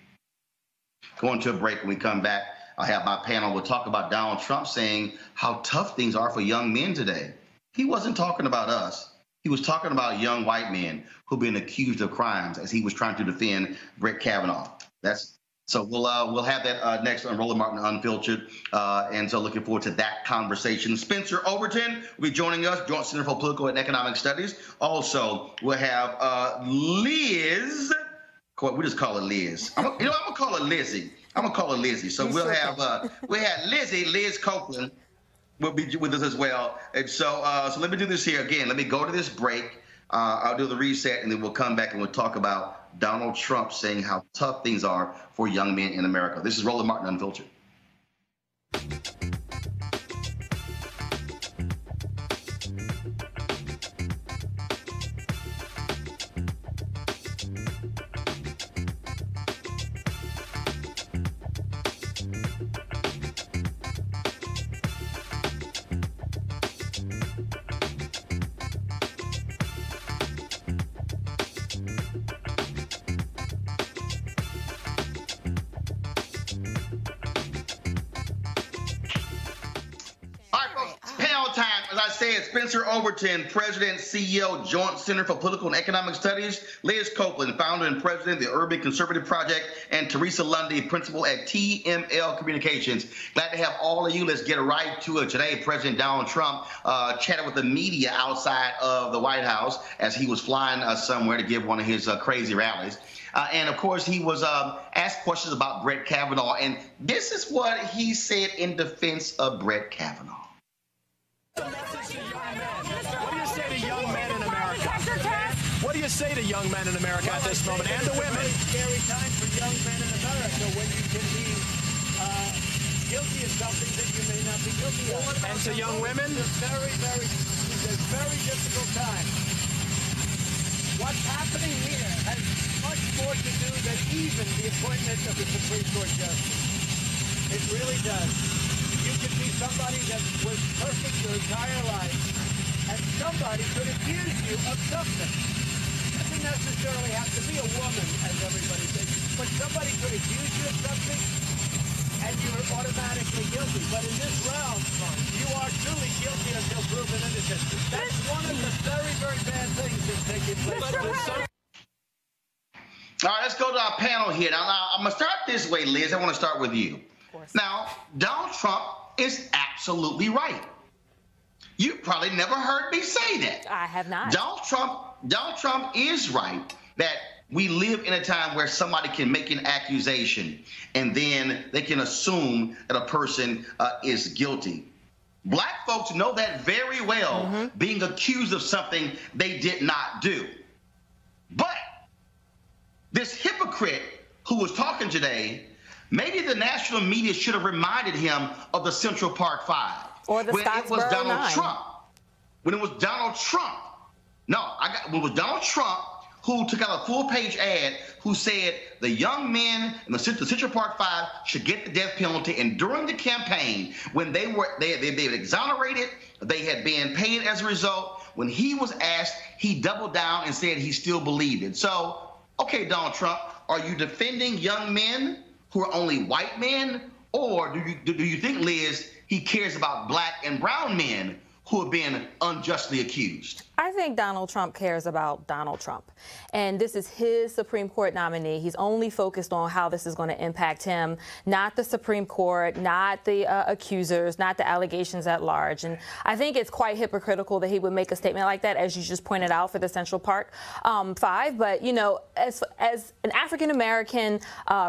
S1: Going to a break. When we come back, I'll have my panel. We'll talk about Donald Trump saying how tough things are for young men today. He wasn't talking about us. He was talking about young white men who've been accused of crimes as he was trying to defend Brett Kavanaugh. So we'll have that next on Roland Martin Unfiltered. And so looking forward to that conversation. Spencer Overton will be joining us, Joint Center for Political and Economic Studies. Also, we'll have Liz. We just call her Liz. I'm going to call her Lizzie. So we'll have Liz Copeland will be with us as well. And so let me do this here again. Let me go to this break. I'll do the reset, and then we'll come back and we'll talk about Donald Trump saying how tough things are for young men in America. This is Roland Martin Unfiltered. I said, Spencer Overton, President, CEO, Joint Center for Political and Economic Studies, Liz Copeland, founder and president of the Urban Conservative Project, and Teresa Lundy, principal at TML Communications. Glad to have all of you. Let's get right to it. Today, President Donald Trump chatted with the media outside of the White House as he was flying somewhere to give one of his crazy rallies. And, of course, he was asked questions about Brett Kavanaugh, and this is what he said in defense of Brett Kavanaugh.
S10: What do you say to young men in America? What do you say to young men in America at this moment, and the women?
S11: It's a very scary time for young men in America when you can be guilty of something that you may not be guilty of.
S10: And to young women?
S11: It's a very difficult time. What's happening here has much more to do than even the appointment of the Supreme Court justice. It really does. You could be somebody that was perfect your entire life, and somebody could accuse you of something. Doesn't necessarily have to be a woman, as everybody says, but somebody could accuse you of something, and you're automatically guilty. But in this realm, you are truly guilty until proven innocent. That's one of the very, very bad things that's taking place.
S1: All right, let's go to our panel here. Now, I'm going to start this way, Liz. I want to start with you. Now, Donald Trump is absolutely right. You probably never heard me say that.
S12: I have not.
S1: Donald Trump is right that we live in a time where somebody can make an accusation and then they can assume that a person is guilty. Black folks know that very well, being accused of something they did not do. But this hypocrite who was talking today, maybe the national media should have reminded him of the Central Park Five.
S12: Or the Scottsboro Nine.
S1: When it was Donald Trump. When it was Donald Trump who took out a full-page ad who said the young men in the Central Park Five should get the death penalty. And during the campaign, when they were exonerated, they had been paid as a result. When he was asked, he doubled down and said he still believed it. So, okay, Donald Trump, are you defending young men who are only white men, or do you think, Liz, he cares about black and brown men who have been unjustly accused?
S12: I think Donald Trump cares about Donald Trump. And this is his Supreme Court nominee. He's only focused on how this is going to impact him, not the Supreme Court, not the accusers, not the allegations at large. And I think it's quite hypocritical that he would make a statement like that, as you just pointed out, for the Central Park Five. But, you know, as an African-American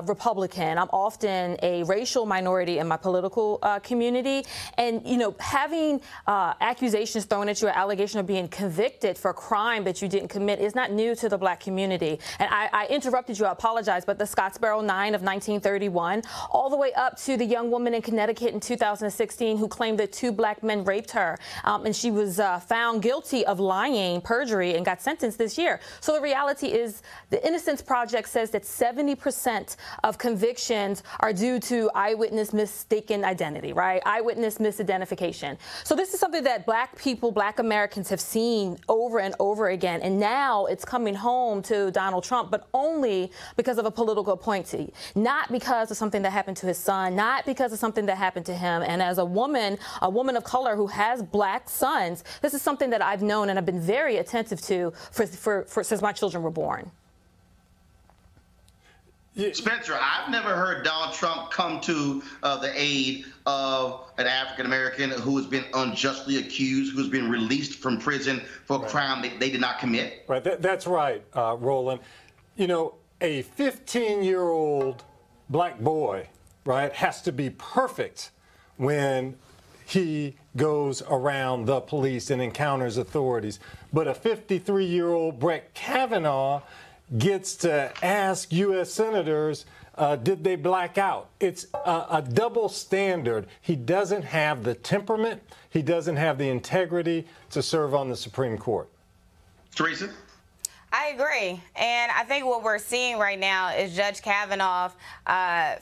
S12: Republican, I'm often a racial minority in my political community. And, you know, having accusations thrown at you, or allegation of being convicted for a crime that you didn't commit is not new to the black community. And I interrupted you, I apologize, but the Scottsboro Nine of 1931, all the way up to the young woman in Connecticut in 2016 who claimed that 2 black men raped her, and she was found guilty of lying, perjury, and got sentenced this year. So the reality is the Innocence Project says that 70% of convictions are due to eyewitness mistaken identity, right? Eyewitness misidentification. So this is something that black people, black Americans have seen over and over again. And now it's coming home to Donald Trump, but only because of a political appointee, not because of something that happened to his son, not because of something that happened to him. And as a woman of color who has black sons, this is something that I've known and I've been very attentive to since my children were born.
S1: Spencer, I've never heard Donald Trump come to the aid of an African-American who has been unjustly accused, who's been released from prison for a crime that they did not commit.
S13: Right, that's right, Roland. You know, a 15-year-old black boy, right, has to be perfect when he goes around the police and encounters authorities. But a 53-year-old Brett Kavanaugh gets to ask U.S. senators, did they black out? It's a double standard. He doesn't have the temperament. He doesn't have the integrity to serve on the Supreme Court.
S1: Teresa?
S14: I agree. And I think what we're seeing right now is Judge Kavanaugh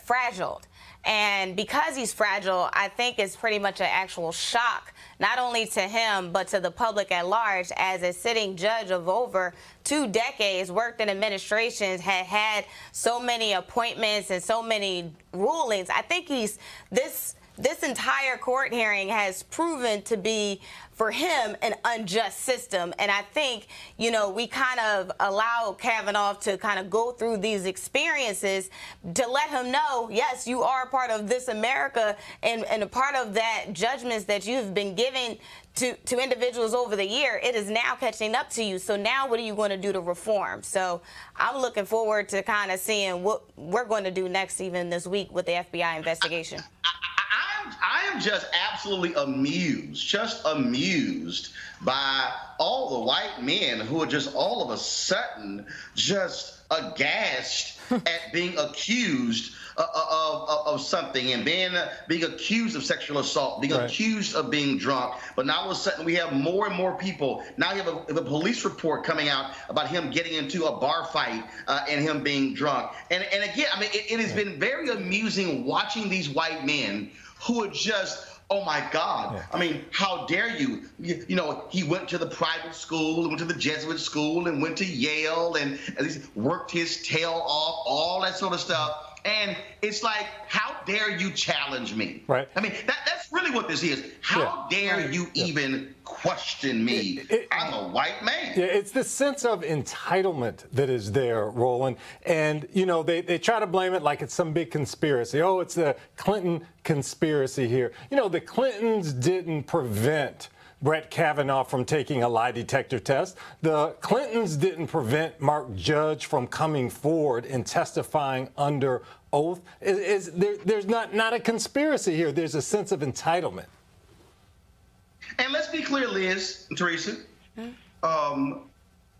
S14: fragile. And because he's fragile, I think it's pretty much an actual shock, not only to him, but to the public at large, as a sitting judge of over 2 decades, worked in administrations, had so many appointments and so many rulings. I think this this entire court hearing has proven to be, for him, an unjust system. And I think, you know, we kind of allow Kavanaugh to kind of go through these experiences to let him know, yes, you are a part of this America, and a part of that judgments that you've been giving to individuals over the year, it is now catching up to you. So now what are you going to do to reform? So I'm looking forward to kind of seeing what we're going to do next, even this week with the FBI investigation.
S1: I am just absolutely amused by all the white men who are just all of a sudden just aghast at being accused of something, and being accused of sexual assault, being accused of being drunk. But now all of a sudden we have more and more people. Now you have a police report coming out about him getting into a bar fight and him being drunk. And again, I mean, it has been very amusing watching these white men who are just, oh my God. I mean, how dare you? You know, he went to the private school, went to the Jesuit school, and went to Yale, and at least worked his tail off, all that sort of stuff. And it's like, how dare you challenge me? Right. I mean, that's really what this is. How dare you even question me? I'm a white man.
S13: Yeah, it's this sense of entitlement that is there, Roland. And, you know, they try to blame it like it's some big conspiracy. Oh, it's the Clinton conspiracy here. You know, the Clintons didn't prevent Brett Kavanaugh from taking a lie detector test. The Clintons didn't prevent Mark Judge from coming forward and testifying under oath. There's not a conspiracy here. There's a sense of entitlement.
S1: And let's be clear, Liz and Teresa.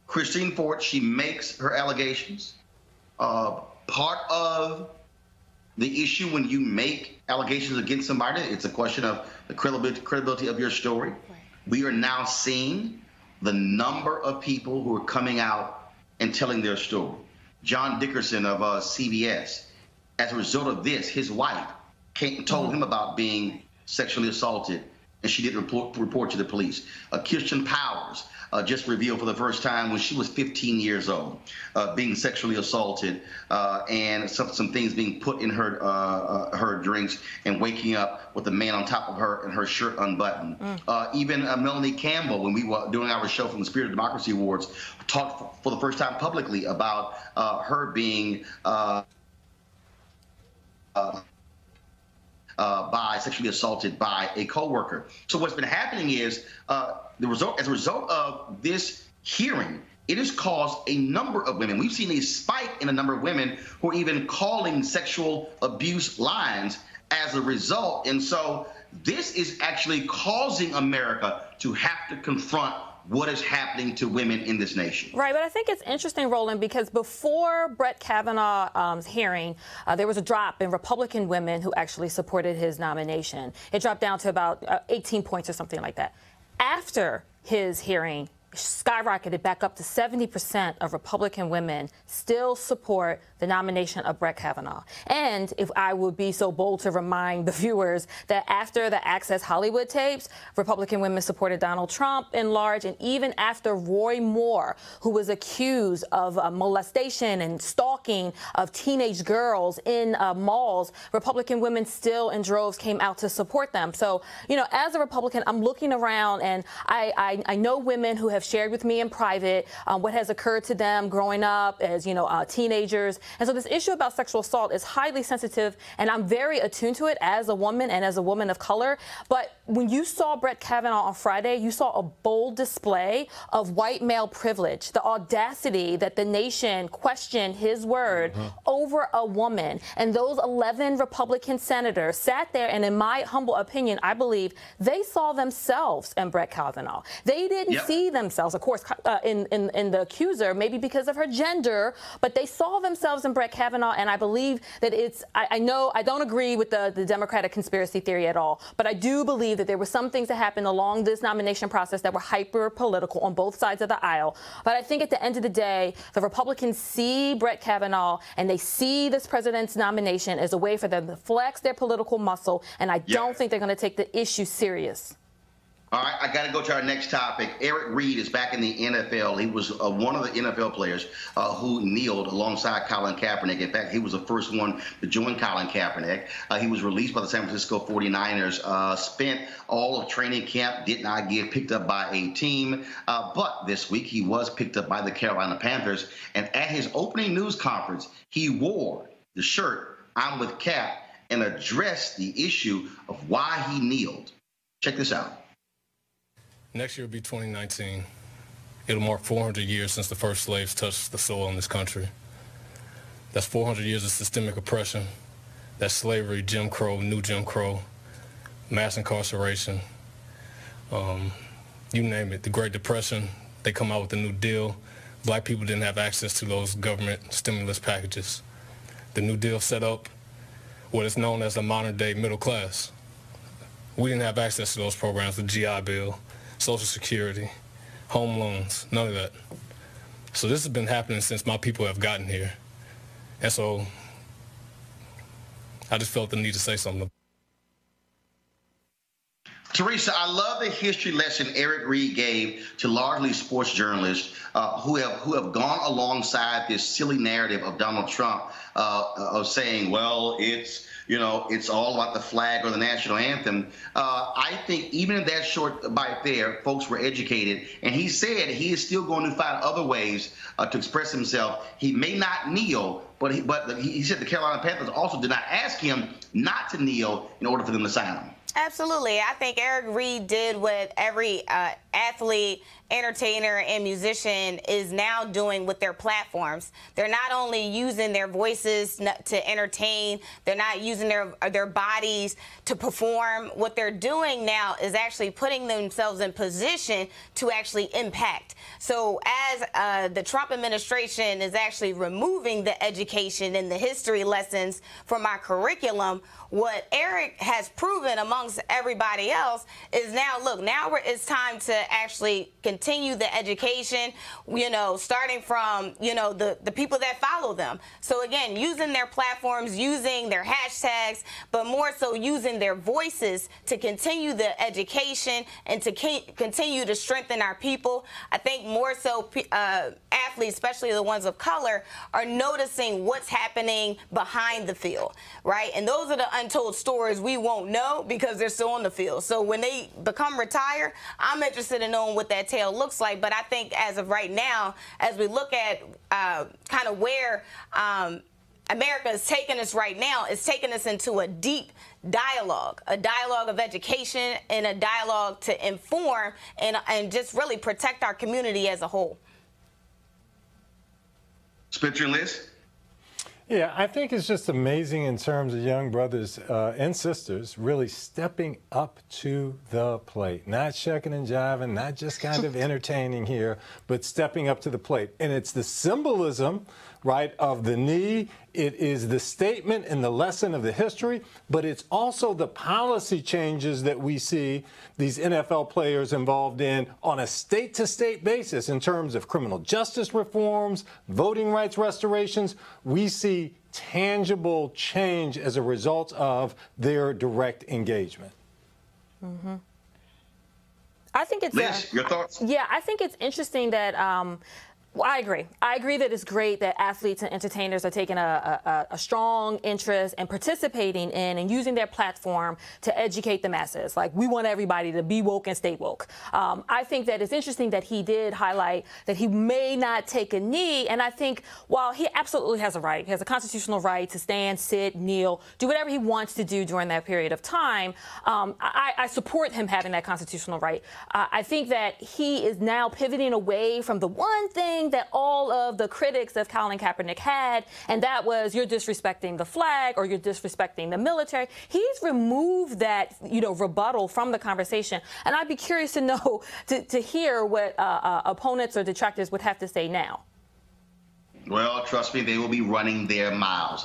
S1: Christine Ford, she makes her allegations. Part of the issue when you make allegations against somebody, it's a question of the credibility of your story. We are now seeing the number of people who are coming out and telling their story. John Dickerson of CBS, as a result of this, his wife told him about being sexually assaulted, and she didn't report to the police. Kirsten Powers just revealed for the first time when she was 15 years old, being sexually assaulted, and some things being put in her drinks, and waking up with a man on top of her and her shirt unbuttoned. Even Melanie Campbell, when we were doing our show from the Spirit of Democracy Awards, talked for the first time publicly about her being sexually assaulted by a coworker. So what's been happening is as a result of this hearing, it has caused a number of women. We've seen a spike in a number of women who are even calling sexual abuse lines as a result. And so this is actually causing America to have to confront what is happening to women in this nation.
S12: Right, but I think it's interesting, Roland, because before Brett Kavanaugh's hearing, there was a drop in Republican women who actually supported his nomination. It dropped down to about 18 points or something like that. After his hearing, skyrocketed back up to 70% of Republican women still support the nomination of Brett Kavanaugh. And if I would be so bold to remind the viewers that after the Access Hollywood tapes, Republican women supported Donald Trump in large, and even after Roy Moore, who was accused of molestation and stalking of teenage girls in malls, Republican women still in droves came out to support them. So, you know, as a Republican, I'm looking around, and I know women who have shared with me in private what has occurred to them growing up as, you know, teenagers. And so this issue about sexual assault is highly sensitive, and I'm very attuned to it as a woman and as a woman of color. But when you saw Brett Kavanaugh on Friday, you saw a bold display of white male privilege, the audacity that the nation questioned his word over a woman. And those 11 Republican senators sat there, and in my humble opinion, I believe they saw themselves in Brett Kavanaugh. They didn't see themselves, of course, in the accuser, maybe because of her gender, but they saw themselves in Brett Kavanaugh, and I believe that I know I don't agree with the Democratic conspiracy theory at all, but I do believe that there were some things that happened along this nomination process that were hyper political on both sides of the aisle. But I think at the end of the day, the Republicans see Brett Kavanaugh and they see this president's nomination as a way for them to flex their political muscle, and I don't think they're going to take the issue serious.
S1: All right, I got to go to our next topic. Eric Reed is back in the NFL. He was one of the NFL players who kneeled alongside Colin Kaepernick. In fact, he was the first one to join Colin Kaepernick. He was released by the San Francisco 49ers, spent all of training camp, did not get picked up by a team. But this week, he was picked up by the Carolina Panthers. And at his opening news conference, he wore the shirt, "I'm with Cap," and addressed the issue of why he kneeled. Check this out.
S15: Next year will be 2019. It'll mark 400 years since the first slaves touched the soil in this country. That's 400 years of systemic oppression. That's slavery, Jim Crow, new Jim Crow, mass incarceration, you name it. The Great Depression, they come out with a New Deal. Black people didn't have access to those government stimulus packages. The New Deal set up what is known as the modern-day middle class. We didn't have access to those programs, the GI Bill, Social Security, home loans, none of that. So this has been happening since my people have gotten here. And so I just felt the need to say something.
S1: Teresa, I love the history lesson Eric Reed gave to largely sports journalists who have gone alongside this silly narrative of Donald Trump of saying, well, it's all about the flag or the national anthem. I think even in that short bite there, folks were educated. And he said he is still going to find other ways to express himself. He may not kneel, but he said the Carolina Panthers also did not ask him not to kneel in order for them to sign him.
S14: Absolutely. I think Eric Reed did what every athlete, entertainer, and musician is now doing with their platforms. They're not only using their voices to entertain, they're not using their bodies to perform. What they're doing now is actually putting themselves in position to actually impact. So as the Trump administration is actually removing the education and the history lessons from our curriculum, what Eric has proven amongst everybody else is now, look, now it's time to actually continue the education, starting from, the people that follow them. So again, using their platforms, using their hashtags, but more so using their voices to continue the education and to continue to strengthen our people. I think more so athletes, especially the ones of color, are noticing what's happening behind the field, right? And those are the untold stories we won't know because they're still on the field. So when they become retired, I'm interested in knowing what that tale looks like. But I think as of right now, as we look at kind of where America is taking us right now, it's taking us into a deep dialogue of education and a dialogue to inform and just really protect our community as a whole.
S1: Spencer and Liz?
S13: Yeah, I think it's just amazing in terms of young brothers and sisters really stepping up to the plate, not shucking and jiving, not just kind of entertaining here, but stepping up to the plate. And it's the symbolism, right, of the knee. It is the statement and the lesson of the history, but it's also the policy changes that we see these NFL players involved in on a state-to-state basis in terms of criminal justice reforms, voting rights restorations. We see tangible change as a result of their direct engagement.
S12: Mm-hmm. I think it's
S1: Liz, your thoughts?
S12: Yeah, I think it's interesting that well, I agree. I agree that it's great that athletes and entertainers are taking a strong interest and participating in and using their platform to educate the masses. Like, we want everybody to be woke and stay woke. I think that it's interesting that he did highlight that he may not take a knee. And I think while he absolutely has a right, he has a constitutional right to stand, sit, kneel, do whatever he wants to do during that period of time, I support him having that constitutional right. I think that he is now pivoting away from the one thing that all of the critics of Colin Kaepernick had, and that was, you're disrespecting the flag or you're disrespecting the military. He's removed that, rebuttal from the conversation. And I'd be curious to know, to hear what opponents or detractors would have to say now.
S1: Well, trust me, they will be running their miles.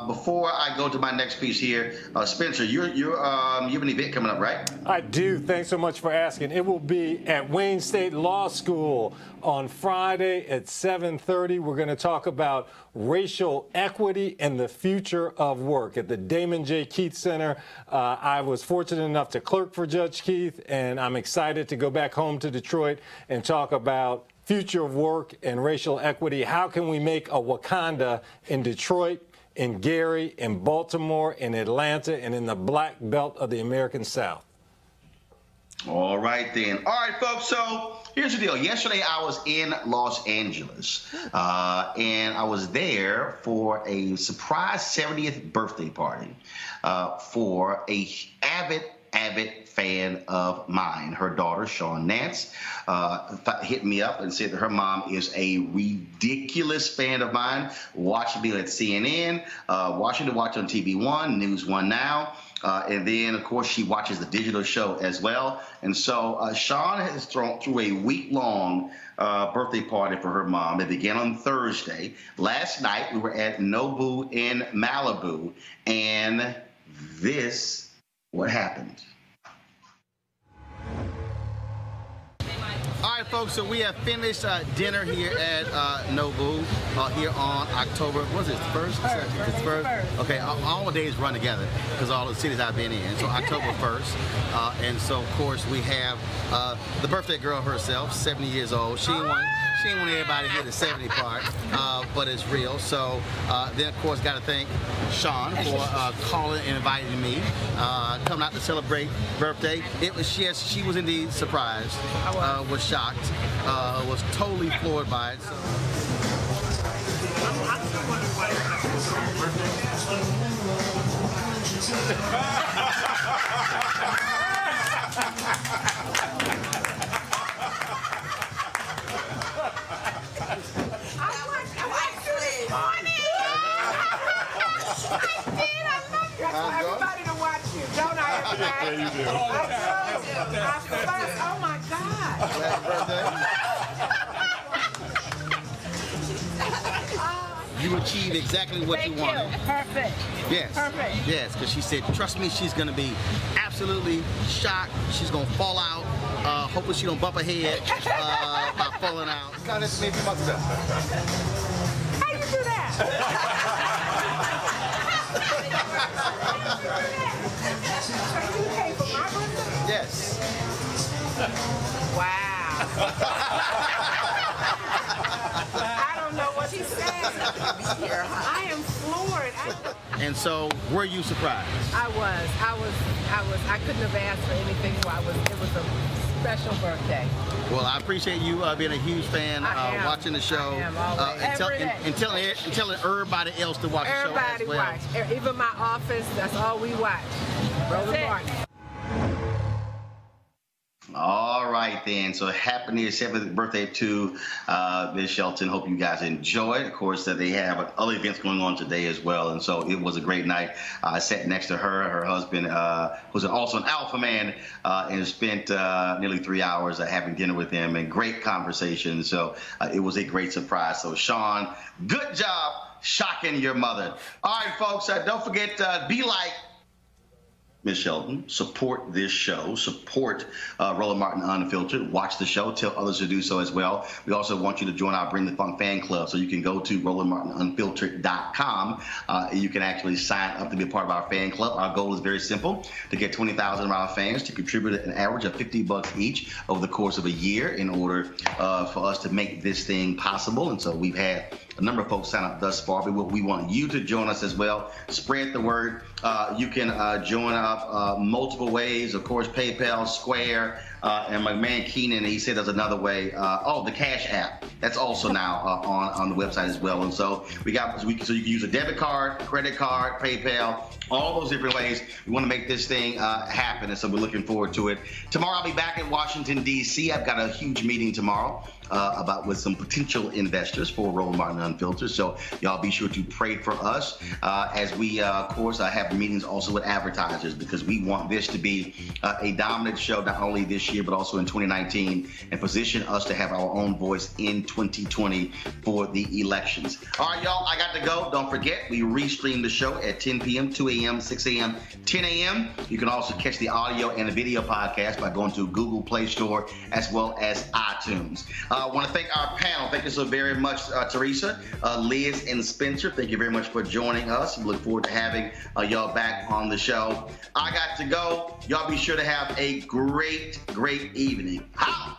S1: Before I go to my next piece here, Spencer, you have an event coming up, right?
S13: I do. Thanks so much for asking. It will be at Wayne State Law School on Friday at 7:30. We're going to talk about racial equity and the future of work at the Damon J. Keith Center. I was fortunate enough to clerk for Judge Keith, and I'm excited to go back home to Detroit and talk about future of work and racial equity. How can we make a Wakanda in Detroit, in Gary, in Baltimore, in Atlanta, and in the black belt of the American South?
S1: All right, then. All right, folks, so here's the deal. Yesterday, I was in Los Angeles, and I was there for a surprise 70th birthday party for a avid fan of mine. Her daughter, Sean Nance, hit me up and said that her mom is a ridiculous fan of mine, watching me at CNN, watching to watch on TV One, News One Now, and then, of course, she watches the digital show as well. And so Sean has thrown through a week-long birthday party for her mom. It began on Thursday. Last night, we were at Nobu in Malibu, and this what happened. All right, folks, so we have finished dinner here at Nobu here on October, what is it, 1st? It's 1st? Okay, all the days run together because all the cities I've been in. So October 1st. And so, of course, we have the birthday girl herself, 70 years old. She didn't want everybody to hear the 70 part, but it's real. So then, of course, got to thank Sean for calling and inviting me, coming out to celebrate birthday. It was, yes, she was indeed surprised, was shocked, was totally floored by it. So.
S16: Everybody to watch you, don't I, everybody?
S1: Yeah, you do.
S16: Oh my God.
S1: Happy birthday. You achieved exactly what you wanted.
S16: Perfect.
S1: Yes.
S16: Perfect.
S1: Yes, because she said, trust me, she's going to be absolutely shocked. She's going to fall out. Hopefully she don't bump her head by falling out.
S16: How you do that?
S1: Yes.
S16: Wow. I don't know what she said. I am floored.
S1: And so, were you surprised?
S16: I couldn't have asked for anything more. It was a special birthday.
S1: Well, I appreciate you being a huge fan, watching the show, and telling everybody else to watch the show as well.
S16: Watch. Even my office, that's all we watch. Roland Martin.
S1: All right, then. So happy 7th birthday to Ms. Shelton. Hope you guys enjoyed. Of course, that they have other events going on today as well. And so it was a great night. I sat next to her husband, who's also an alpha man, and spent nearly 3 hours having dinner with him and great conversation. So it was a great surprise. So, Sean, good job shocking your mother. All right, folks, don't forget, be like Ms. Shelton, support this show, support Roland Martin Unfiltered, watch the show, tell others to do so as well. We also want you to join our Bring the Funk fan club, so you can go to RolandMartinUnfiltered.com. You can actually sign up to be a part of our fan club. Our goal is very simple, to get 20,000 of our fans to contribute an average of $50 each over the course of a year in order for us to make this thing possible. And so we've had a number of folks sign up thus far, but we want you to join us as well. Spread the word. You can join up multiple ways, of course, PayPal, Square, and my man Keenan, he said there's another way. The Cash App. That's also now on the website as well. And so so you can use a debit card, credit card, PayPal, all those different ways. We want to make this thing happen, and so we're looking forward to it. Tomorrow I'll be back in Washington, D.C. I've got a huge meeting tomorrow with some potential investors for Roland Martin Unfiltered. So y'all be sure to pray for us as we, of course, have meetings also with advertisers, because we want this to be a dominant show not only this year but also in 2019, and position us to have our own voice in 2020 for the elections. All right, y'all, I got to go. Don't forget, we restream the show at 10 p.m., 2 a.m., 6 a.m., 10 a.m. You can also catch the audio and the video podcast by going to Google Play Store as well as iTunes. I want to thank our panel. Thank you so very much, Teresa, Liz, and Spencer. Thank you very much for joining us. We look forward to having y'all back on the show. I got to go. Y'all be sure to have a great, great evening. How?